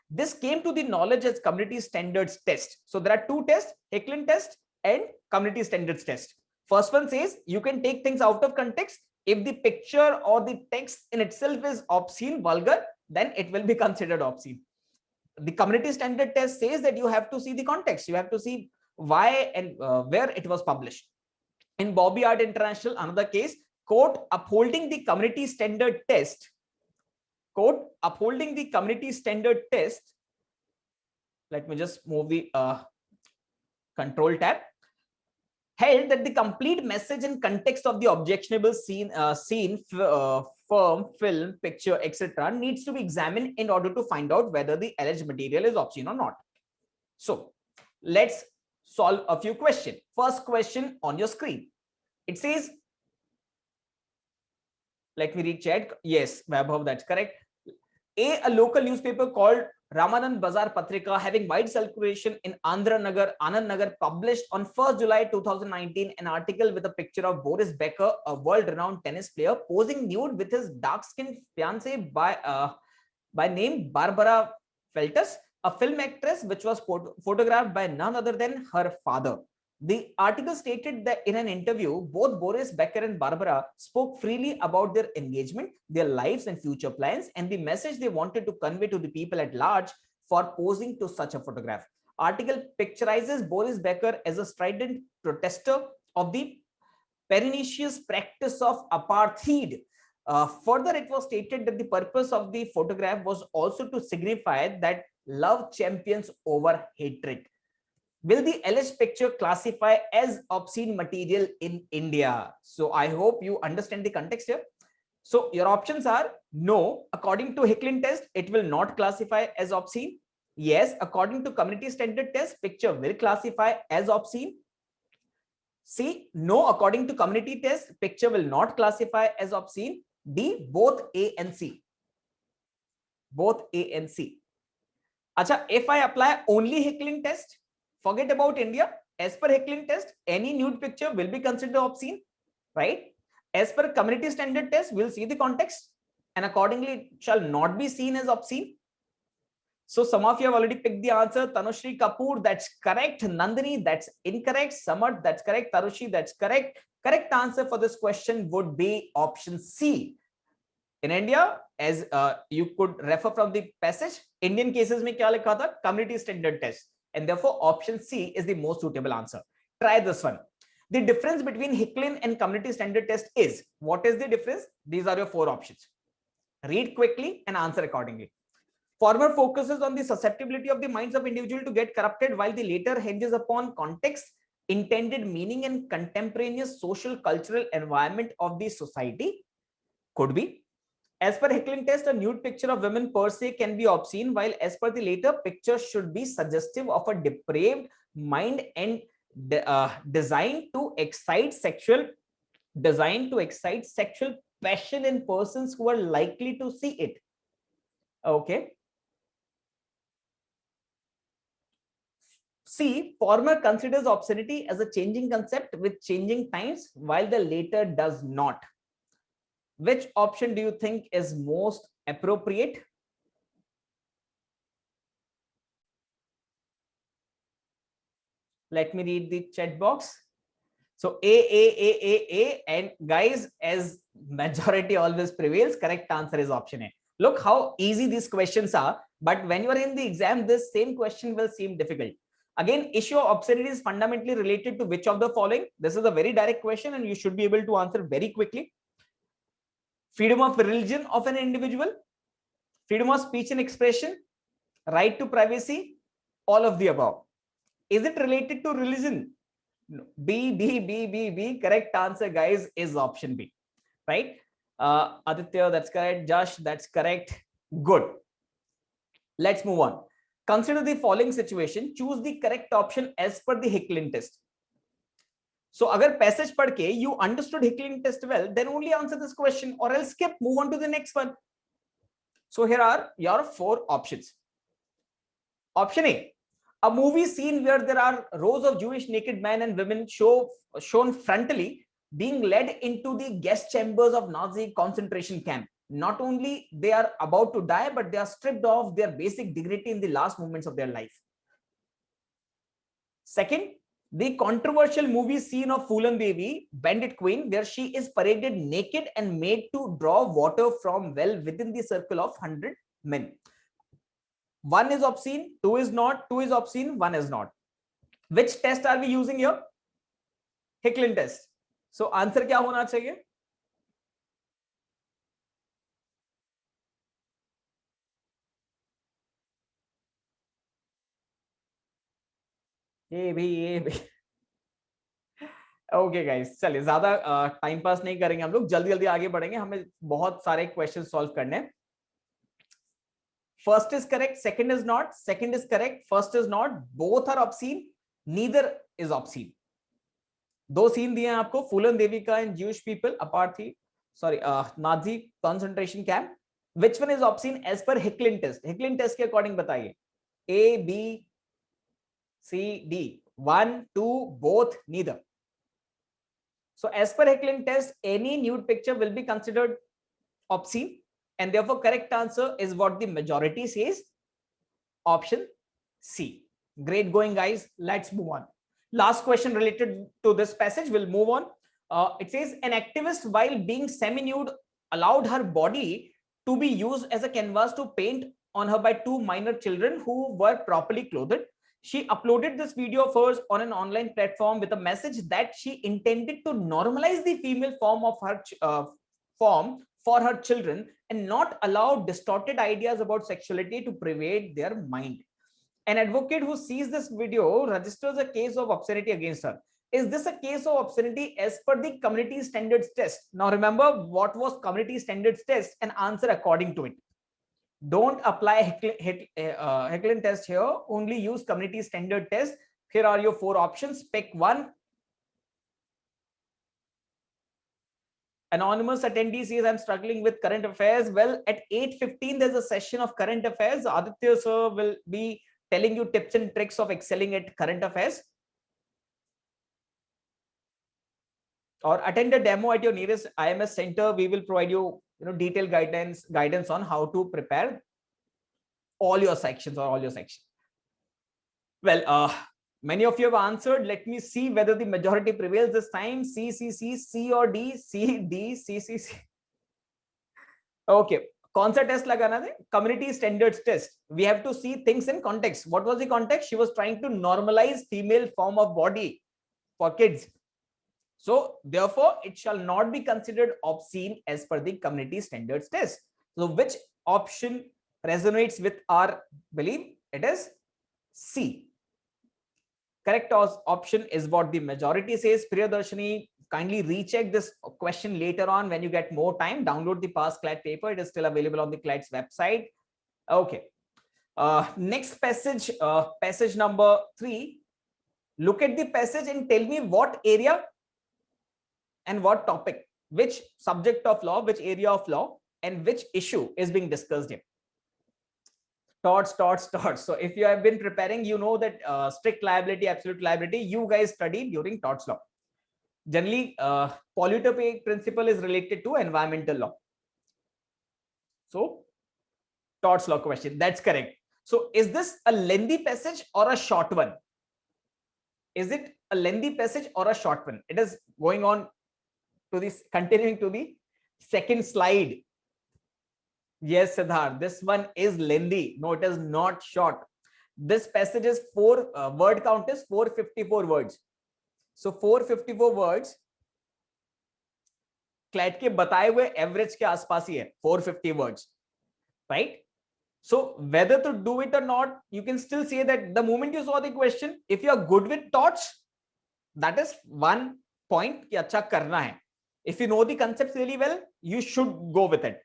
This came to the knowledge as community standards test. So there are two tests, Hicklin test and community standards test. First one says you can take things out of context. If the picture or the text in itself is obscene, vulgar, then it will be considered obscene. The community standard test says that you have to see the context. You have to see why and where it was published. In Bobby Art International, another case, court upholding the community standard test, quote, upholding the community standard test. Let me just move the control tab. Held that the complete message and context of the objectionable scene, firm, film, picture, etc. needs to be examined in order to find out whether the alleged material is obscene or not. So let's solve a few questions. First question on your screen. It says, let me read chat. Yes, Vaibhav, that's correct. A local newspaper called Ramanand Bazar Patrika, having wide circulation in Andhra Nagar, Anand Nagar, published on 1st July 2019 an article with a picture of Boris Becker, a world-renowned tennis player, posing nude with his dark-skinned fiancée by name Barbara Feltus, a film actress, which was photographed by none other than her father. The article stated that in an interview, both Boris Becker and Barbara spoke freely about their engagement, their lives and future plans, and the message they wanted to convey to the people at large for posing to such a photograph. Article picturizes Boris Becker as a strident protester of the pernicious practice of apartheid. Further, it was stated that the purpose of the photograph was also to signify that love champions over hatred. Will the alleged picture classify as obscene material in India? So I hope you understand the context here. So your options are no, according to Hicklin test, it will not classify as obscene. Yes, according to community standard test, picture will classify as obscene. C, no, according to community test, picture will not classify as obscene. D, both A and C. Both A and C. Acha, if I apply only Hicklin test, forget about India. As per Hicklin test, any nude picture will be considered obscene, right? As per community standard test, we'll see the context and accordingly it shall not be seen as obscene. So some of you have already picked the answer. Tanushri Kapoor, that's correct. Nandini, that's incorrect. Samad, that's correct. Tarushi, that's correct. Correct answer for this question would be option C. In India, as you could refer from the passage, Indian cases mein kya likha tha? Community standard test. And therefore, option C is the most suitable answer. Try this one. The difference between Hicklin and community standard test is, what is the difference? These are your four options. Read quickly and answer accordingly. Former focuses on the susceptibility of the minds of individual to get corrupted, while the later hinges upon context, intended meaning and contemporaneous social cultural environment of the society. Could be. As per Hicklin test, a nude picture of women per se can be obscene, while as per the later, picture should be suggestive of a depraved mind and designed to excite sexual passion in persons who are likely to see it. Okay. C, former considers obscenity as a changing concept with changing times, while the later does not. Which option do you think is most appropriate? Let me read the chat box. So A, and guys, as majority always prevails, correct answer is option A. Look how easy these questions are, but when you are in the exam, this same question will seem difficult. Again, issue of obscenity is fundamentally related to which of the following? This is a very direct question and you should be able to answer very quickly. Freedom of religion of an individual, freedom of speech and expression, right to privacy, all of the above. Is it related to religion? B. Correct answer, guys, is option B. Right? Aditya, that's correct. Josh, that's correct. Good. Let's move on. Consider the following situation. Choose the correct option as per the Hicklin test. So, agar passage पढ़ के you understood Hicklin test well, then only answer this question, or else skip, move on to the next one. So, here are your 4 options. Option A movie scene where there are rows of Jewish naked men and women shown frontally being led into the gas chambers of Nazi concentration camp. Not only they are about to die, but they are stripped of their basic dignity in the last moments of their life. Second, the controversial movie scene of Phulan Devi, Bandit Queen, where she is paraded naked and made to draw water from well within the circle of 100 men. 1 is obscene, 2 is not, 2 is obscene, 1 is not. Which test are we using here? Hicklin test. So answer क्या होना चाहिए? ये भी okay guys, चलिए ज्यादा time pass नहीं करेंगे हम लोग, जल्दी जल्दी आगे बढ़ेंगे, हमें बहुत सारे क्वेश्चन सॉल्व करने हैं. First is correct, second is not, second is correct, first is not, both are obscene, neither is obscene. 2 scene दिए हैं आपको, फूलन देवी का एंड Jewish people apart थी, sorry, Nazi concentration camp. Which one is obscene as per Hicklin test? Hicklin test के according बताइए. A, B, C, D. 1, 2, both, neither. So as per Hicklin test, any nude picture will be considered obscene, and therefore correct answer is what the majority says, option C. Great going, guys. Let's move on. Last question related to this passage. We'll move on. It says an activist, while being semi-nude, allowed her body to be used as a canvas to paint on her by 2 minor children who were properly clothed. She uploaded this video of hers on an online platform with a message that she intended to normalize the female form of her form for her children and not allow distorted ideas about sexuality to pervade their mind. An advocate who sees this video registers a case of obscenity against her. Is this a case of obscenity as per the community standards test? Now remember what was community standards test and answer according to it. Don't apply Hicklin test here, only use community standard test. Here are your 4 options. Pick one. Anonymous attendee says I'm struggling with current affairs. Well, at 8:15 there's a session of current affairs. Aditya sir will be telling you tips and tricks of excelling at current affairs. Or attend a demo at your nearest IMS center. We will provide you, detailed guidance on how to prepare all your sections or all your sections. Well, many of you have answered. Let me see whether the majority prevails this time. C or D. C, D, C. Okay. कौन सा test लगाना है? Community standards test. We have to see things in context. What was the context? She was trying to normalize female form of body for kids. So therefore, it shall not be considered obscene as per the community standards test. So which option resonates with our belief? It is C. Correct option is what the majority says. Priyadarshini, kindly recheck this question later on when you get more time. Download the past CLAT paper. It is still available on the CLAT's website. Okay. Next passage, passage number 3. Look at the passage and tell me what area and what topic, which subject of law, which area of law, and which issue is being discussed here. Torts. So if you have been preparing, you know that strict liability, absolute liability, you guys studied during torts law. Generally, polluter pay principle is related to environmental law. So torts law question, that's correct. So is this a lengthy passage or a short one? Is it a lengthy passage or a short one? It is going on to this, continuing to the second slide. Yes, Siddharth, this one is lengthy. No, it is not short. This passage is word count is 454 words. So 454 words CLAT के बताए हुए average के आसपास ही है, 450 words, right? So whether to do it or not, you can still say that the moment you saw the question, if you are good with torts, that is one point कि अच्छा करना है. If you know the concepts really well, you should go with it.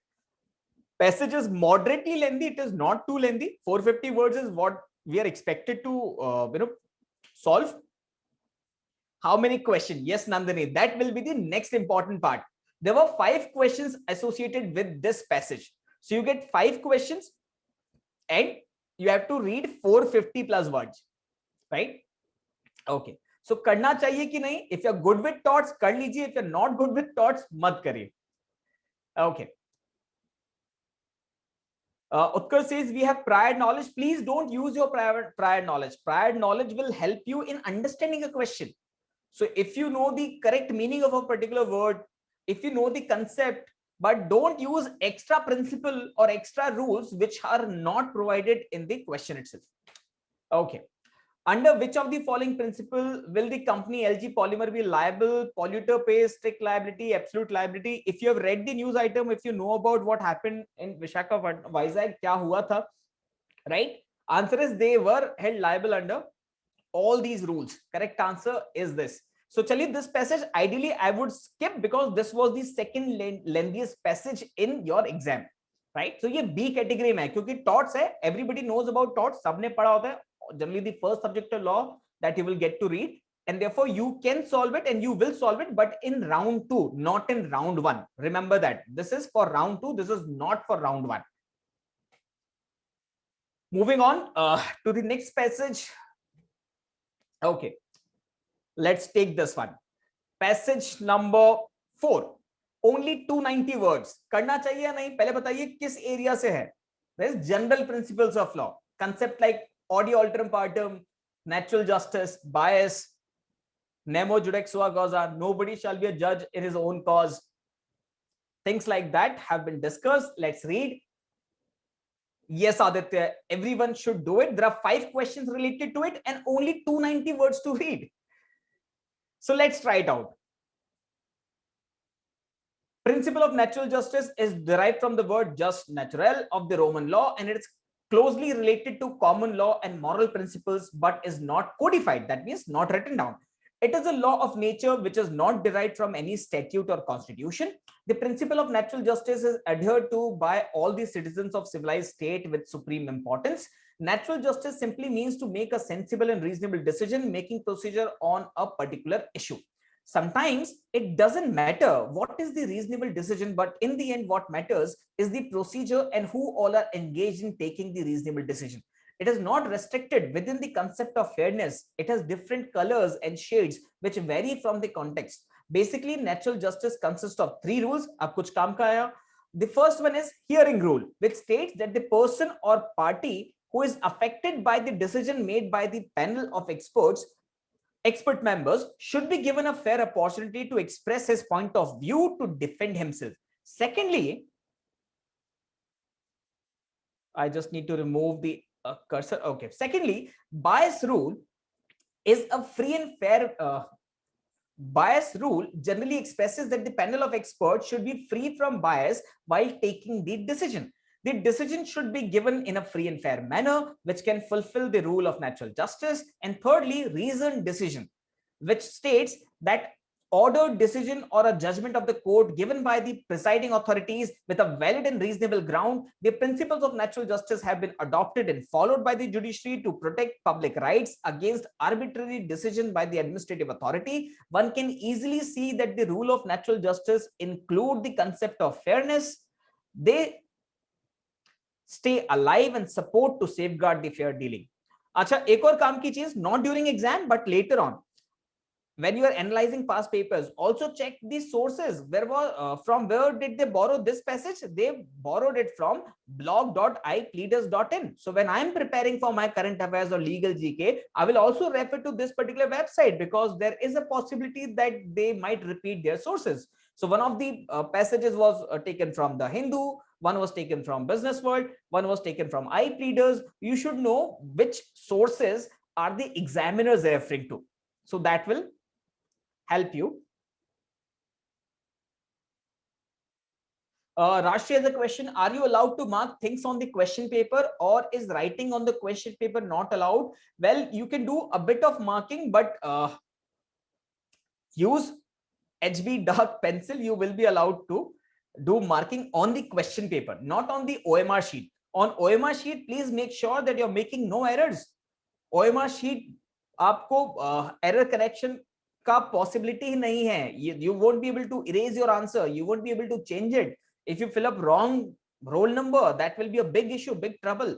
Passage is moderately lengthy, it is not too lengthy. 450 words is what we are expected to solve. How many questions? Yes, Nandini, that will be the next important part. There were 5 questions associated with this passage. So you get 5 questions and you have to read 450 plus words, right? Okay. So करना चाहिए कि नहीं? If you're good with torts, कर लीजिए. If you're not good with torts, मत करिए. Okay. Utkarsh says we have prior knowledge. Please don't use your prior knowledge. Prior knowledge will help you in understanding a question. So if you know the correct meaning of a particular word, if you know the concept, but don't use extra principle or extra rules which are not provided in the question itself. Okay. Under which of the following principle will the company LG Polymer be liable? Polluter pays, strict liability, absolute liability. If you have read the news item, if you know about what happened in Vizag, kya hua tha, right? Answer is they were held liable under all these rules. Correct answer is this. So chaliye, this passage ideally I would skip because this was the second lengthiest passage in your exam, right? So ये B category में है क्योंकि torts है, everybody knows about torts, सबने पढ़ा होता है. Generally the first subject of law that you will get to read, and therefore you can solve it and you will solve it, but in round 2, not in round 1. Remember that this is for round 2, this is not for round 1. Moving on to the next passage. Okay, let's take this one. Passage number 4. Only 290 words. करना चाहिए या नहीं? पहले बताइए किस area से है? There is general principles of law. Concept like audio alterum partem, natural justice, bias, nemo judex sua causa, nobody shall be a judge in his own cause. Things like that have been discussed. Let's read. Yes, Aditya, everyone should do it. There are 5 questions related to it and only 290 words to read. So let's try it out. Principle of natural justice is derived from the word jus naturale of the Roman law, and it's closely related to common law and moral principles, but is not codified. That means not written down. It is a law of nature which is not derived from any statute or constitution. The principle of natural justice is adhered to by all the citizens of civilized state with supreme importance. Natural justice simply means to make a sensible and reasonable decision-making procedure on a particular issue. Sometimes it doesn't matter what is the reasonable decision, but in the end, what matters is the procedure and who all are engaged in taking the reasonable decision. It is not restricted within the concept of fairness. It has different colors and shades which vary from the context. Basically, natural justice consists of 3 rules. Ab kuch kaam ka aaya. The first one is hearing rule, which states that the person or party who is affected by the decision made by the panel of expert members should be given a fair opportunity to express his point of view to defend himself. Secondly, I just need to remove the cursor. Okay. Secondly, bias rule is a free and fair bias rule generally expresses that the panel of experts should be free from bias while taking the decision. The decision should be given in a free and fair manner, which can fulfill the rule of natural justice. And thirdly, reasoned decision, which states that ordered decision or a judgment of the court given by the presiding authorities with a valid and reasonable ground. The principles of natural justice have been adopted and followed by the judiciary to protect public rights against arbitrary decision by the administrative authority. One can easily see that the rule of natural justice include the concept of fairness. They stay alive and support to safeguard the fair dealing. अच्छा, एक और काम की चीज, not during exam but later on, when you are analyzing past papers, also check the sources. Where was from where did they borrow this passage? They borrowed it from blog.ipleaders.in. So when I am preparing for my current affairs or legal GK, I will also refer to this particular website, because there is a possibility that they might repeat their sources. So one of the passages was taken from the Hindu, one was taken from Business World, one was taken from iPleaders. You should know which sources are the examiners referring to, so that will help you. Rashri has a question: are you allowed to mark things on the question paper, or is writing on the question paper not allowed? Well, you can do a bit of marking, but use HB dark pencil. You will be allowed to do marking on the question paper, not on the OMR sheet. On OMR sheet, please make sure that you're making no errors. OMR sheet आपको error correction का possibility ही नहीं है. You won't be able to erase your answer. You won't be able to change it. If you fill up wrong roll number, that will be a big issue, big trouble.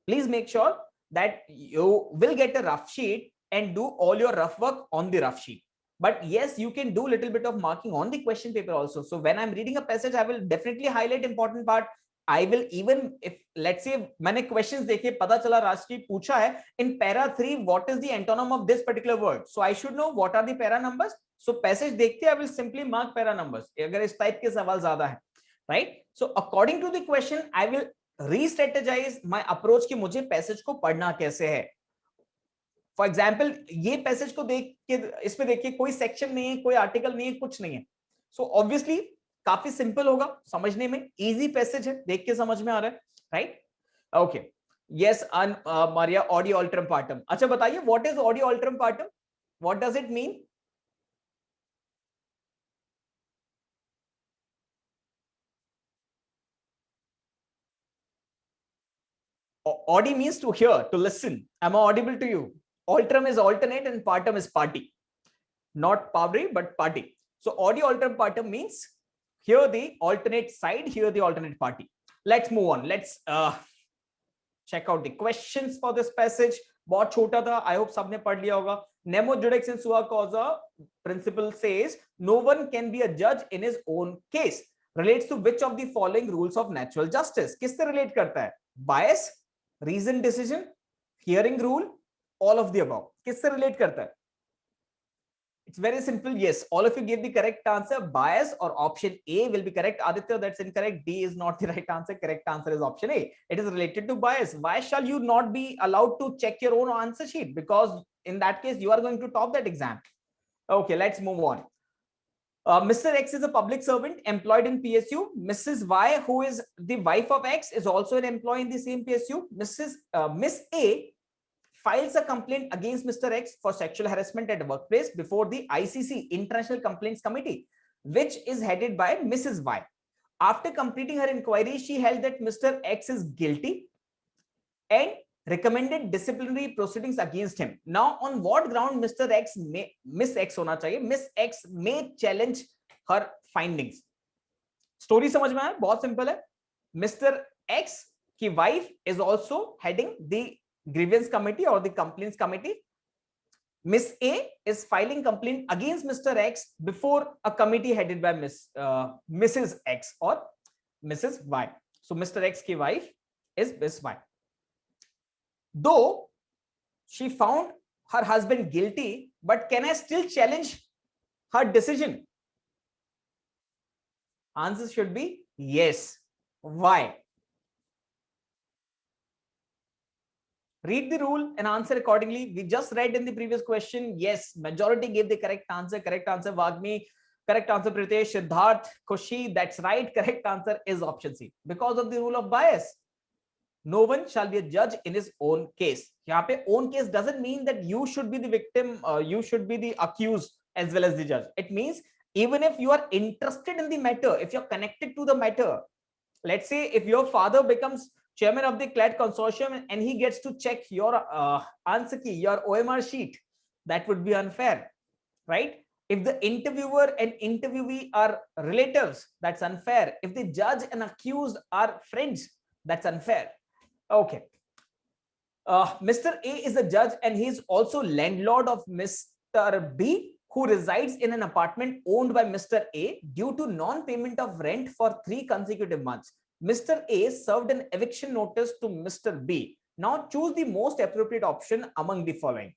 Please make sure that you will get a rough sheet and do all your rough work on the rough sheet. But yes, you can do a little bit of marking on the question paper also. So when I'm reading a passage, I will definitely highlight important part. I will, even if let's say मैंने questions देखे, पता चला राष्ट्रीय पूछा है in para 3 what is the antonym of this particular word, so I should know what are the para numbers. So passage देखते I will simply mark para numbers अगर इस टाइप के सवाल ज्यादा है, right? So according to the question I will re-strategize my approach कि मुझे passage को पढ़ना कैसे है. फॉर एग्जाम्पल ये पैसेज को देख के, इसमें देखिए कोई सेक्शन नहीं है, कोई आर्टिकल नहीं है, कुछ नहीं है. सो ऑब्वियसली काफी सिंपल होगा समझने में, इजी पैसेज है, देख के समझ में आ रहा है, राइट? ओके, यस मारिया, ऑडियो अल्टरम पार्टम. अच्छा बताइए, व्हाट इज ऑडियो अल्टरम पार्टम? What does it mean? Audi means to hear, to listen. Am I audible to you? Alterum is alternate and partum is party. Not party, but party. So audio alterum partum means hear the alternate side, hear the alternate party. Let's move on. Let's check out the questions for this passage. बहुत छोटा था, I hope सबने पढ़ लिया होगा. Nemo judex in sua causa principle says no one can be a judge in his own case. Relates to which of the following rules of natural justice? किससे relate करता है? Bias, reasoned decision, hearing rule, all of the above. किससे relate करता है? It's very simple. Yes, all of you gave the correct answer. Bias or option A will be correct. Aditya, that's incorrect. D is not the right answer. Correct answer is option A. It is related to bias. Why shall you not be allowed to check your own answer sheet? Because in that case, you are going to top that exam. Okay, let's move on. Mr. X is a public servant employed in PSU. Mrs. Y, who is the wife of X, is also an employee in the same PSU. Miss A files a complaint against Mr. X for sexual harassment at workplace before the ICC, International Complaints Committee, which is headed by Mrs. Y. After completing her inquiry, she held that Mr. X is guilty and recommended disciplinary proceedings against him. Now, on what ground Mr. X may, Miss X होना चाहिए, Miss X may challenge her findings. Story समझ में आया? बहुत simple है. Mr. X की wife is also heading the grievance committee or the complaints committee. Miss A is filing complaint against Mr. X before a committee headed by Mrs. X or Mrs. Y. So Mr. X की wife is Miss Y. Though she found her husband guilty, but can I still challenge her decision? Answer should be yes. Why? Read the rule and answer accordingly. We just read in the previous question. Yes, majority gave the correct answer. Correct answer, Vagmi. Correct answer, Pritesh, Siddharth, Khushi. That's right. Correct answer is option C. Because of the rule of bias. No one shall be a judge in his own case. यहाँ पे own case doesn't mean that you should be the victim, you should be the accused as well as the judge. It means even if you are interested in the matter, if you're connected to the matter, let's say if your father becomes chairman of the CLAT consortium and he gets to check your answer key, your OMR sheet, that would be unfair, right? If the interviewer and interviewee are relatives, that's unfair. If the judge and accused are friends, That's unfair. Okay. Mr. A is a judge and he is also landlord of Mr. B, who resides in an apartment owned by Mr. A. Due to non-payment of rent for 3 consecutive months, Mr. A served an eviction notice to Mr. B. Now choose the most appropriate option among the following.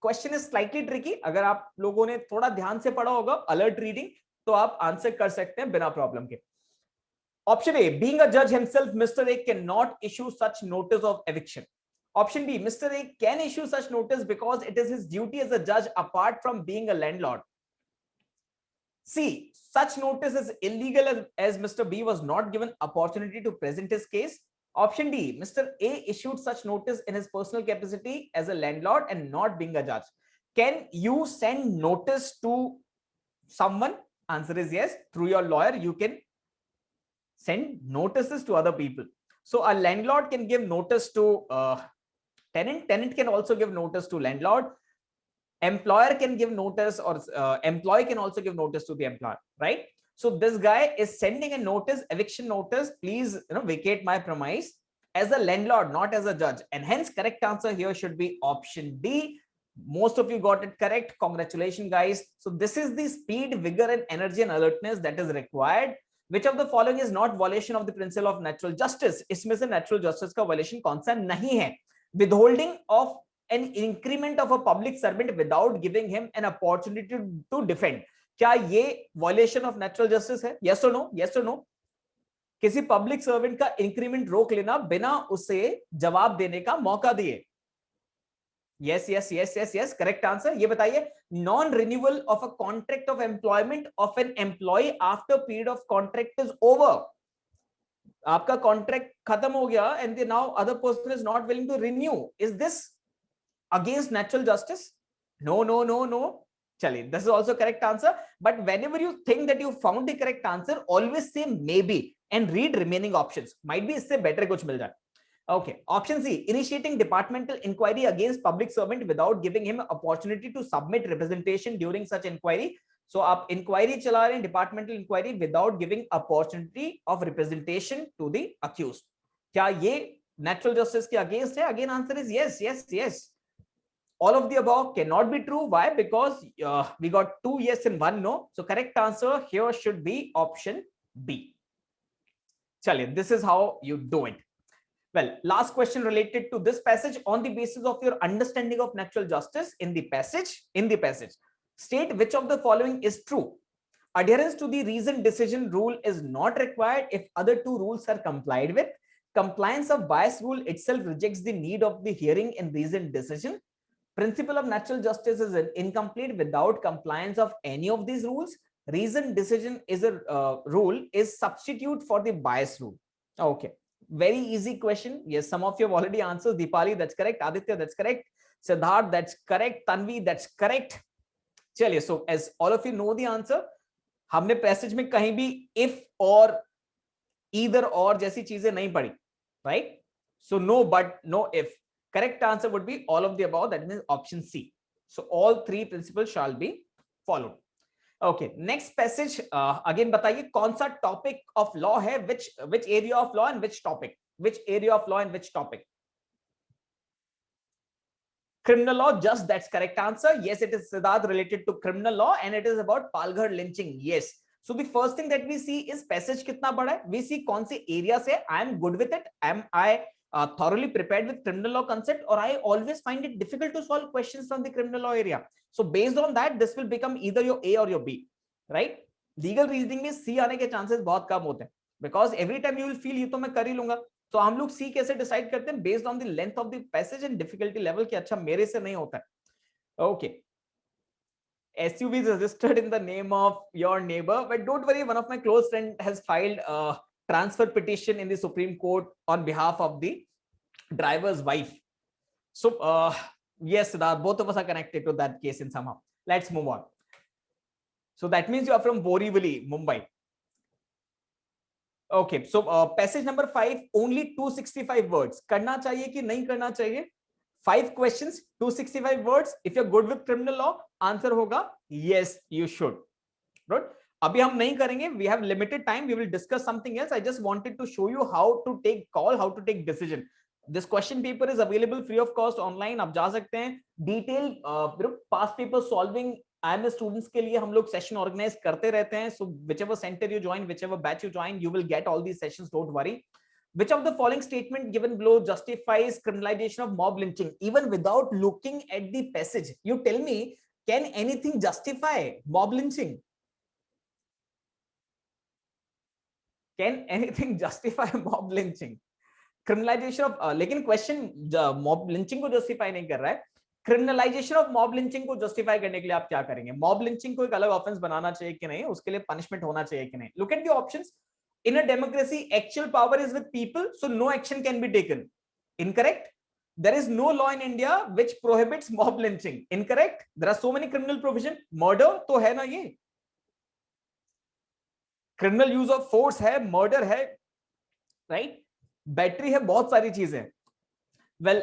Question is slightly tricky. अगर आप लोगों ने थोड़ा ध्यान से पढ़ा होगा, alert reading, तो आप आंसर कर सकते हैं बिना प्रॉब्लम के. Option A, being a judge himself, Mr. A cannot issue such notice of eviction. Option B, Mr. A can issue such notice because it is his duty as a judge apart from being a landlord. C, such notice is illegal as Mr. B was not given opportunity to present his case. Option D, Mr. A issued such notice in his personal capacity as a landlord and not being a judge. Can you send notice to someone? Answer is yes. Through your lawyer, you can send notices to other people. So a landlord can give notice to tenant. Tenant can also give notice to landlord. Employer can give notice, or employee can also give notice to the employer, right? So this guy is sending a notice, eviction notice, please vacate my premise, as a landlord, not as a judge. And hence correct answer here should be option D. Most of you got it correct. Congratulations, guys. So this is the speed, vigor, and energy and alertness that is required. Which of the following is not violation of the principle of natural justice? इसमें से natural justice का violation कौन सा नहीं है? Withholding of an increment of a public servant without giving him an opportunity to defend. क्या ये violation of natural justice है? Yes or no? Yes or no? किसी public servant का increment रोक लेना बिना उसे जवाब देने का मौका दिए. Yes, yes, yes, yes, yes. Correct answer. ये बताइए. Non-renewal of a contract of employment of an employee after period of contract is over. आपका contract खत्म हो गया and the now other person is not willing to renew. Is this against natural justice? No, no, no, no. चलिए, this is also correct answer. But whenever you think that you found the correct answer, always say maybe and read remaining options. Might be इससे better कुछ मिल जाए. Okay. Option C, initiating departmental inquiry against public servant without giving him opportunity to submit representation during such inquiry. So आप inquiry चला रहे हैं, departmental inquiry without giving opportunity of representation to the accused. क्या ये natural justice के against है? Again answer is yes, yes, yes. All of the above cannot be true. Why? Because we got 2 yes and 1 no. So correct answer here should be option B. Chaliye, this is how you do it. Well, last question related to this passage. On the basis of your understanding of natural justice in the passage, state which of the following is true. Adherence to the reasoned decision rule is not required if other 2 rules are complied with. Compliance of bias rule itself rejects the need of the hearing in reasoned decision. Principle of natural justice is incomplete without compliance of any of these rules. Reasoned decision is a rule is substitute for the bias rule. Okay. Very easy question. Yes, some of you have already answered. Deepali, that's correct. Aditya, that's correct. Siddharth, that's correct. Tanvi, that's correct. चलिए, so as all of you know the answer, हमने passage में कहीं भी if or either or जैसी चीजें नहीं पढ़ी, right? So no but, no if. Correct answer would be all of the above. That means option C. So all 3 principles shall be followed. Okay, next passage again बताइए कौन सा topic of law है, which area of law and which topic, criminal law. Just that's correct answer. Yes, it is Siddharth related to criminal law and it is about Palghar lynching. Yes. So the first thing that we see is passage कितना बड़ा है. We see कौन से area से I am good with it. Am I thoroughly prepared with criminal law concept, or I always find it difficult to solve questions from the criminal law area. So based on that, this will become either your A or your B, right? Legal reasoning में C आने के chances बहुत कम होते हैं, because every time you will feel ये तो मैं कर ही लूंगा. तो हम लोग C कैसे decide करते हैं? Based on the length of the passage and difficulty level कि अच्छा मेरे से नहीं होता है. Okay. SUV is registered in the name of your neighbor, but don't worry, one of my close friend has filed a transfer petition in the Supreme Court on behalf of the driver's wife. So yes, Siddharth, both of us are connected to that case in somehow. Let's move on. So that means you are from Borivali, Mumbai. Okay, so passage number 5, only 265 words. करना चाहिए कि नहीं करना चाहिए? 5 questions, 265 words. If you're good with criminal law, answer होगा yes, you should. Right? अभी हम नहीं करेंगे, we have limited time, we will discuss something else. I just wanted to show you how to take call, how to take decision. This question paper is available free of cost online, आप जा सकते हैं. Detail past paper solving IMS students के लिए हम लोग session organise करते रहते हैं. So whichever center you join, whichever batch you join, you will get all these sessions, don't worry. Which of the following statement given below justifies criminalization of mob lynching even without looking at the passage? You tell me, can anything justify mob lynching? Can anything justify mob lynching? Criminalization of लेकिन question mob lynching को justify नहीं कर रहा है. Criminalization of mob lynching को justify करने के लिए आप क्या करेंगे? Mob lynching को एक अलग ऑफेंस बनाना चाहिए कि नहीं, उसके लिए पनिशमेंट होना चाहिए कि नहीं. Look at the options. In a democracy, actual power is with people, so no action can be taken. Incorrect. There is no law in India which prohibits mob lynching. Incorrect. There are so many criminal provision. Murder तो है ना ये. Criminal use of force है, murder है, right, battery है, बहुत सारी चीजें. Well,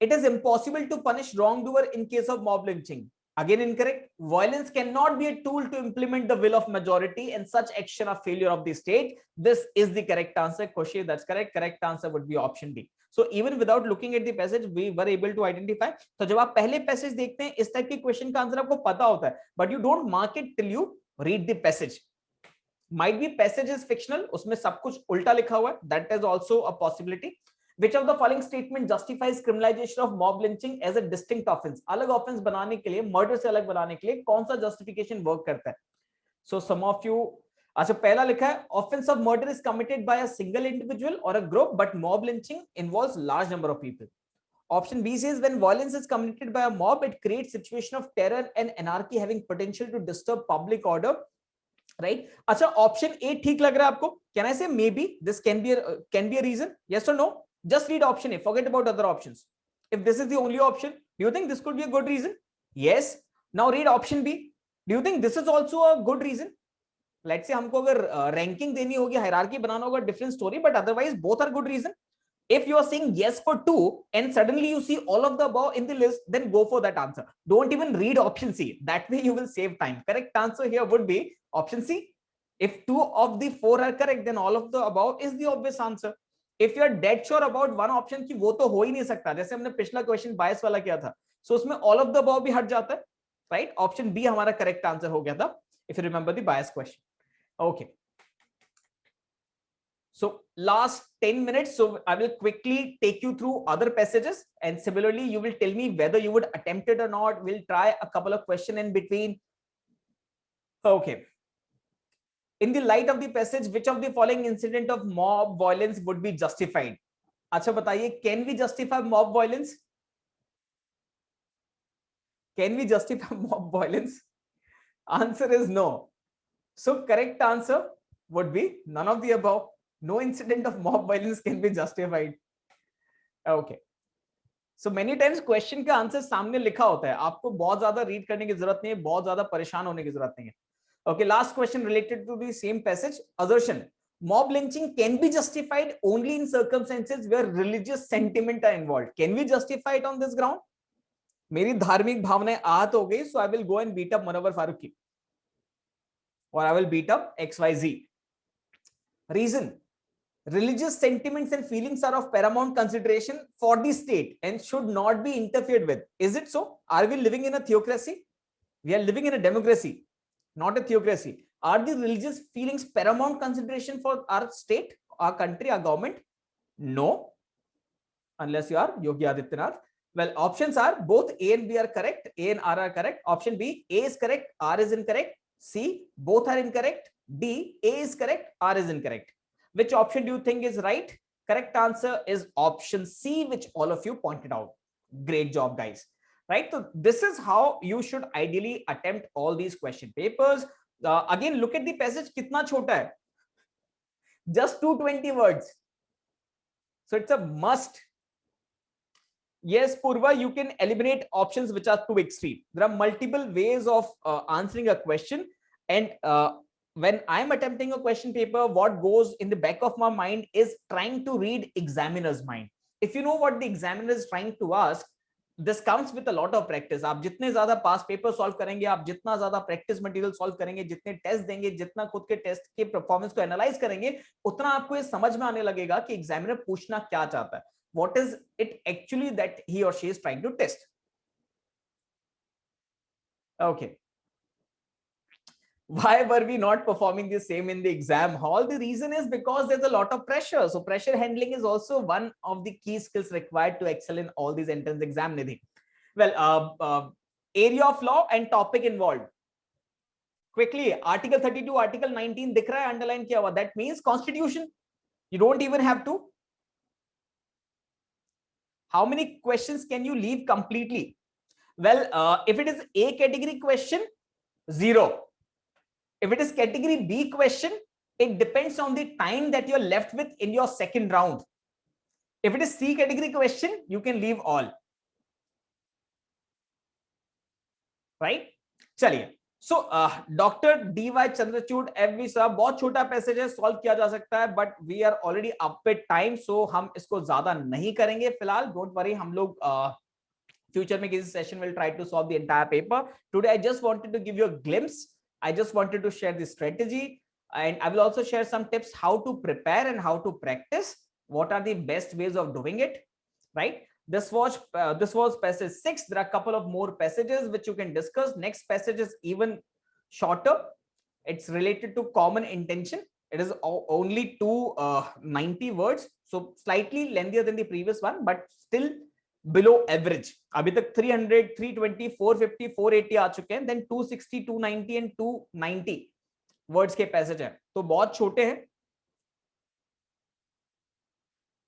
it is impossible to punish wrong doer in case of mob lynching. Again incorrect. Violence cannot be a tool to implement the will of majority and such action a failure of the state. This is the correct answer. Koshi, that's correct. Correct answer would be option D. So even without looking at the passage, we were able to identify. तो जब आप पहले passage देखते हैं, इस type के question का answer आपको पता होता है, but you don't mark it till you read the passage. Might be passage is fictional, उसमें सब कुछ उल्टा लिखा हुआ है. That is also a possibility. Which of the following statement justifies criminalization of mob lynching as a distinct offense? अलग offense बनाने के लिए, murder से अलग बनाने के लिए कौन सा justification work करता है? So some of you, अच्छा पहला लिखा है offense of murder is committed by a single individual or a group, but mob lynching involves large number of people. Option B says when violence is committed by a mob, it creates situation of terror and anarchy having potential to disturb public order. Right? अच्छा option A ठीक लग रहा है आपको? Can I say maybe this can be a reason? Yes or no? Just read option A. Forget about other options. If this is the only option, do you think this could be a good reason? Yes. Now read option B. Do you think this is also a good reason? Let's say हमको अगर ranking देनी होगी, hierarchy बनाना होगा, different story, but otherwise both are good reason. If you are saying yes for two and suddenly you see all of the above in the list, then go for that answer. Don't even read option C. That way you will save time. Correct answer here would be option C. If two of the four are correct, then all of the above is the obvious answer. If you are dead sure about one option कि वो तो हो ही नहीं सकता, जैसे हमने पिछला question बायस वाला किया था, so उसमें all of the above भी हट जाता है, right? Option B हमारा correct answer हो गया था, if you remember the bias question. Okay. So last 10 minutes, so I will quickly take you through other passages, and similarly you will tell me whether you would attempt it or not. We'll try a couple of questions in between. Okay. In the light of the passage, which of the following incident of mob violence would be justified? अच्छा बताइए, can we justify mob violence? Can we justify mob violence? Answer is no. So correct answer would be none of the above. No incident of mob violence can be justified. Okay. So many times question का answer सामने लिखा होता है, आपको बहुत ज्यादा read करने की जरूरत नहीं है, बहुत ज्यादा परेशान होने की जरूरत नहीं है. Okay, last question related to the same passage. Assertion: mob lynching can be justified only in circumstances where religious sentiment are involved. Can we justify it on this ground? मेरी धार्मिक भावनाएं आहत हो गई, so I will go and beat up Munawar Faruqi, or I will beat up XYZ. Reason: religious sentiments and feelings are of paramount consideration for the state and should not be interfered with. Is it so? Are we living in a theocracy? We are living in a democracy, not a theocracy. Are the religious feelings paramount consideration for our state, our country, our government? No, unless you are Yogi Adityanath. Well, options are both A and B are correct. A and R are correct. Option B, A is correct, R is incorrect. C, both are incorrect. D, A is correct, R is incorrect. Which option do you think is right? Correct answer is option C, which all of you pointed out. Great job, guys. Right? So this is how you should ideally attempt all these question papers. Again, look at the passage. Kitna chota hai? Just 220 words. So it's a must. Yes, Purva, you can eliminate options which are too extreme. There are multiple ways of answering a question. And when I'm attempting a question paper, what goes in the back of my mind is trying to read examiner's mind. If you know what the examiner is trying to ask, this comes with a lot of practice. आप जितने ज्यादा पास paper solve करेंगे, आप जितना ज्यादा practice material solve करेंगे, जितने test देंगे, जितना खुद के टेस्ट के परफॉर्मेंस को एनालाइज करेंगे, उतना आपको ये समझ में आने लगेगा कि एग्जामिनर पूछना क्या चाहता है, what is it actually that he or she is trying to test. Okay. Why were we not performing the same in the exam hall? The reason is because there's a lot of pressure. So pressure handling is also one of the key skills required to excel in all these entrance exam, Nidhi. Well, area of law and topic involved. Quickly, Article 32, Article 19, dikh raha hai, underline kiya hua. That means Constitution. You don't even have to. How many questions can you leave completely? Well, if it is A category question, 0. If it is category B question, it depends on the time that you're left with in your second round. If it is C category question, you can leave all. Right? चलिए. So, Dr. D.Y. Chandrachud, FV साहब, बहुत छोटा passage है, solve किया जा सकता है, but we are already up with time, so हम इसको ज्यादा नहीं करेंगे फिलहाल. Don't worry, हम लोग future में किसी session will try to solve the entire paper. Today, I just wanted to give you a glimpse. I just wanted to share the strategy, and I will also share some tips how to prepare and how to practice. What are the best ways of doing it, right? This was passage 6. There are a couple of more passages which you can discuss. Next passage is even shorter. It's related to common intention. It is only 290 words, so slightly lengthier than the previous one, but still below average. अभी तक 300, 320, 450, 480 आ चुके हैं. Then 260, 290 and 290 words के passage है, तो बहुत छोटे हैं.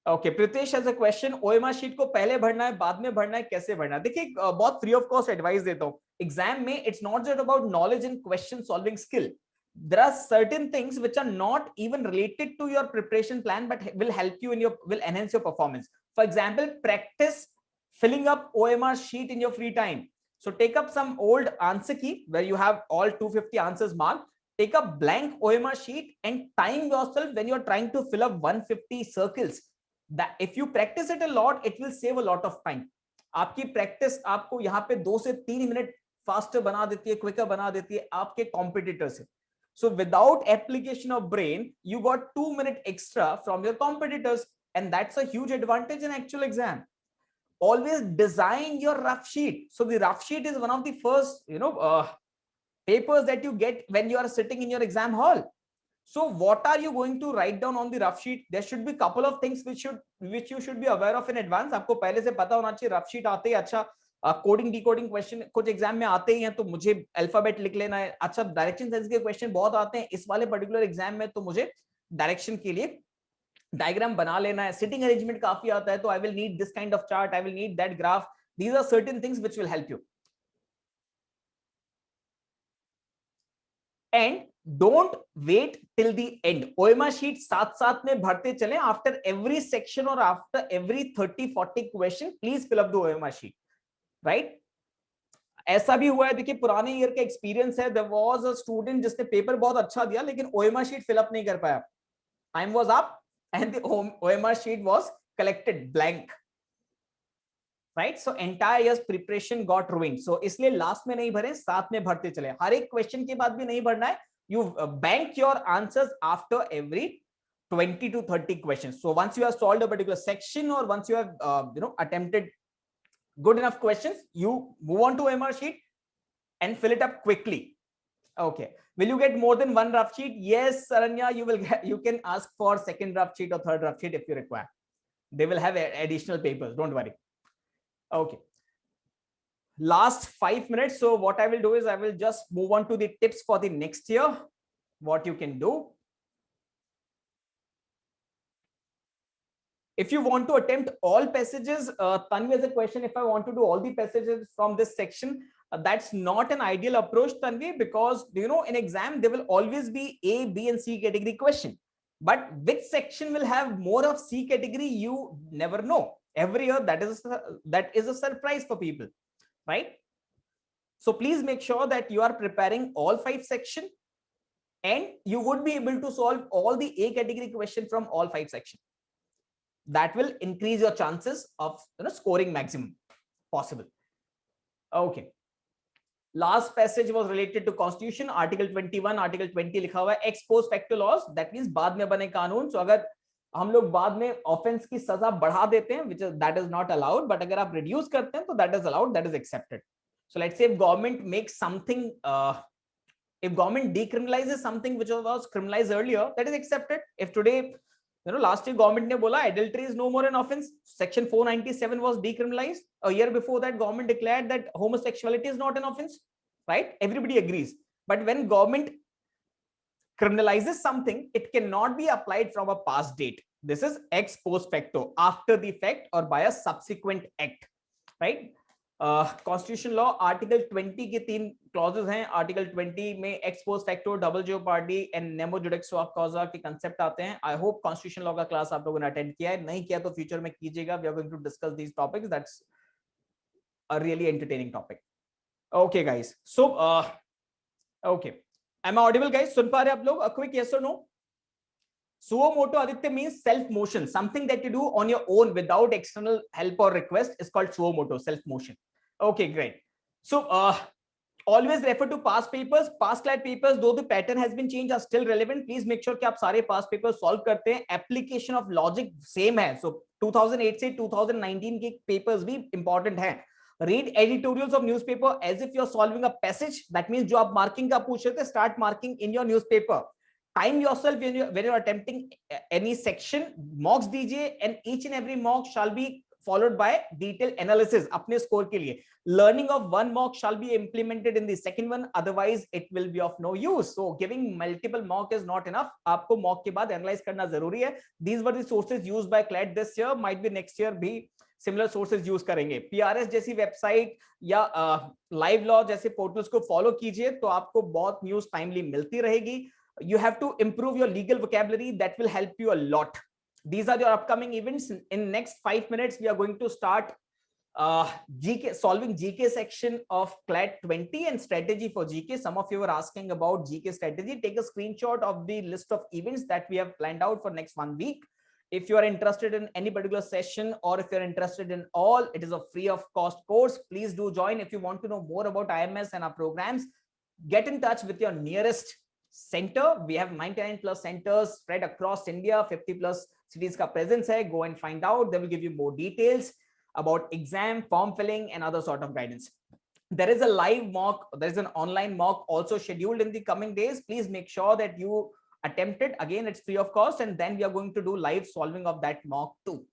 Okay, Pritesh has a question. OMR sheet को पहले भरना है, बाद में भरना है, कैसे भरना है? देखिए, बहुत फ्री ऑफ कॉस्ट एडवाइस देता हूं. एग्जाम में it's not just about knowledge and question solving skill. There are certain things which are not even related to your preparation plan, but will help you in your, will enhance your performance. For example, practice filling up OMR sheet in your free time. So take up some old answer key where you have all 250 answers marked. Take a blank OMR sheet and time yourself when you're trying to fill up 150 circles. That if you practice it a lot, it will save a lot of time. आपकी practice आपको यहाँ पे 2 से 3 minute faster बना देती है, quicker बना देती है आपके कॉम्पिटिटर से. So without application of brain, you got 2 minutes extra from your competitors, and that's a huge advantage in actual exam. Always design your rough sheet. So the rough sheet is one of the first, papers that you get when you are sitting in your exam hall. So what are you going to write down on the rough sheet? There should be a couple of things which you should be aware of in advance. आपको पहले से पता होना चाहिए. rough sheet आते ही अच्छा coding decoding question कुछ exam में आते ही हैं, तो मुझे अल्फाबेट लिख लेना है. अच्छा, डायरेक्शन सेंस के क्वेश्चन बहुत आते हैं इस वाले पर्टिकुलर एग्जाम में, तो मुझे डायरेक्शन के लिए डायग्राम बना लेना है. सिटिंग अरेंजमेंट काफी आता है, तो I will need this kind of chart, I will need that graph. These are certain things which will help you. And don't wait till the end. OMR sheet साथ साथ में भरते चलें. आफ्टर एवरी सेक्शन और after every 30-40 question please fill up the OMR sheet. Right? ऐसा भी हुआ है, देखिए पुराने ईयर का एक्सपीरियंस है. देयर वाज अ स्टूडेंट जिसने पेपर बहुत अच्छा दिया लेकिन ओएमआर शीट फिल अप नहीं कर पाया. Time was up and the OMR sheet was collected blank. Right? So entire year's preparation got ruined. So इसलिए लास्ट में नहीं भरें, साथ में भरते चले. हर एक क्वेश्चन के बाद भी नहीं भरना है. You bank your answers after every 20 to 30 questions. So once you have solved a particular section or once you have attempted good enough questions, you move on to OMR sheet and fill it up quickly. Okay, will you get more than one rough sheet? Yes, Saranya, you can ask for second rough sheet or third rough sheet if you require. They will have additional papers, don't worry. Okay, last 5 minutes. So what I will do is I will just move on to the tips for the next year, what you can do. If you want to attempt all passages, Tanvi has a question. If I want to do all the passages from this section, that's not an ideal approach, Tanvi, because in exam there will always be A, B, and C category question. But which section will have more of C category, you never know. Every year that is a surprise for people, right? So please make sure that you are preparing all 5 sections, and you would be able to solve all the A category question from all 5 sections. That will increase your chances of scoring maximum. possible. Okay. Last passage was related to constitution, article 21, article 20 लिखा हुआ है ex post facto laws, that means बाद में बने कानून. So अगर हम लोग बाद में ऑफेंस की सजा बढ़ा देते हैं, which is that is not allowed, but अगर आप reduce करते हैं तो that is allowed, that is accepted. So let's say if government makes something, if government decriminalizes something which was criminalized earlier, that is accepted. If today, last year government ने बोला adultery is no more an offense, section 497 was decriminalized. A year before that, government declared that homosexuality is not an offense, right? Everybody agrees. But when government criminalizes something, it cannot be applied from a past date. This is ex post facto, after the fact or by a subsequent act, right? Constitution law article 20 के 3 clauses हैं. Article 20 में एक्स पोस्ट फैक्टो, double jeopardy and नेमो जुडिक्स कॉजा के कंसेप्ट आते हैं. आई होप कॉन्स्टिट्यूशन लॉ का क्लास आप लोगों ने अटेंड किया है. नहीं किया तो फ्यूचर में कीजिएगा. We are going to discuss these topics. That's a really entertaining topic. Okay guys, so okay, am I audible guys? सुन पा रहे आप लोग? अ क्विक यस और no. Suo moto Aditya means self motion, something that you do on your own without external help or request is called suo moto, self motion. Okay, great. So always refer to past papers. Past CLAT papers, though the pattern has been changed, are still relevant. Please make sure कि आप सारे past papers solve करते हैं. Application of logic same है. So 2008 से 2019 के papers भी important हैं. Read editorials of newspaper as if you're solving a passage. That means जो आप marking का पूछ रहे थे, start marking in your newspaper. Time yourself when you're attempting any section. Mocks दीजिए, and each and every mock shall be followed by detailed analysis अपने score के लिए. Learning of one mock shall be implemented in the second one, otherwise it will be of no use. So giving multiple mock is not enough. आपको mock के बाद analyze करना जरूरी है. These were the sources used by CLAT this year. Might be next year भी similar sources use करेंगे. PRS जैसी website या लाइव लॉ जैसे पोर्टल्स को फॉलो कीजिए तो आपको बहुत न्यूज टाइमली मिलती रहेगी. You have to improve your legal vocabulary. That will help you a lot. These are your upcoming events. In next 5 minutes, we are going to start GK, solving GK section of CLAT 20 and strategy for GK. Some of you were asking about GK strategy. Take a screenshot of the list of events that we have planned out for next 1 week. If you are interested in any particular session or if you're interested in all, it is a free of cost course. Please do join. If you want to know more about IMS and our programs, get in touch with your nearest center. We have 99 plus centers spread across India. 50 plus cities ka presence hai. Go and find out. They will give you more details about exam, form filling and other sort of guidance. There is a live mock, there is an online mock also scheduled in the coming days. Please make sure that you attempt it. Again, it's free of cost, and then we are going to do live solving of that mock too,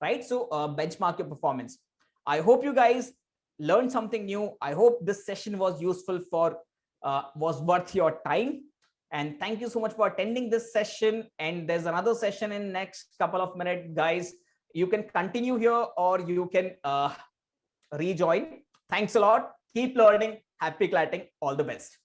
right? So benchmark your performance. I hope you guys learned something new. I hope this session was useful for was worth your time. And thank you so much for attending this session. And there's another session in next couple of minutes, guys. You can continue here or you can rejoin. Thanks a lot. Keep learning. Happy CLATting. All the best.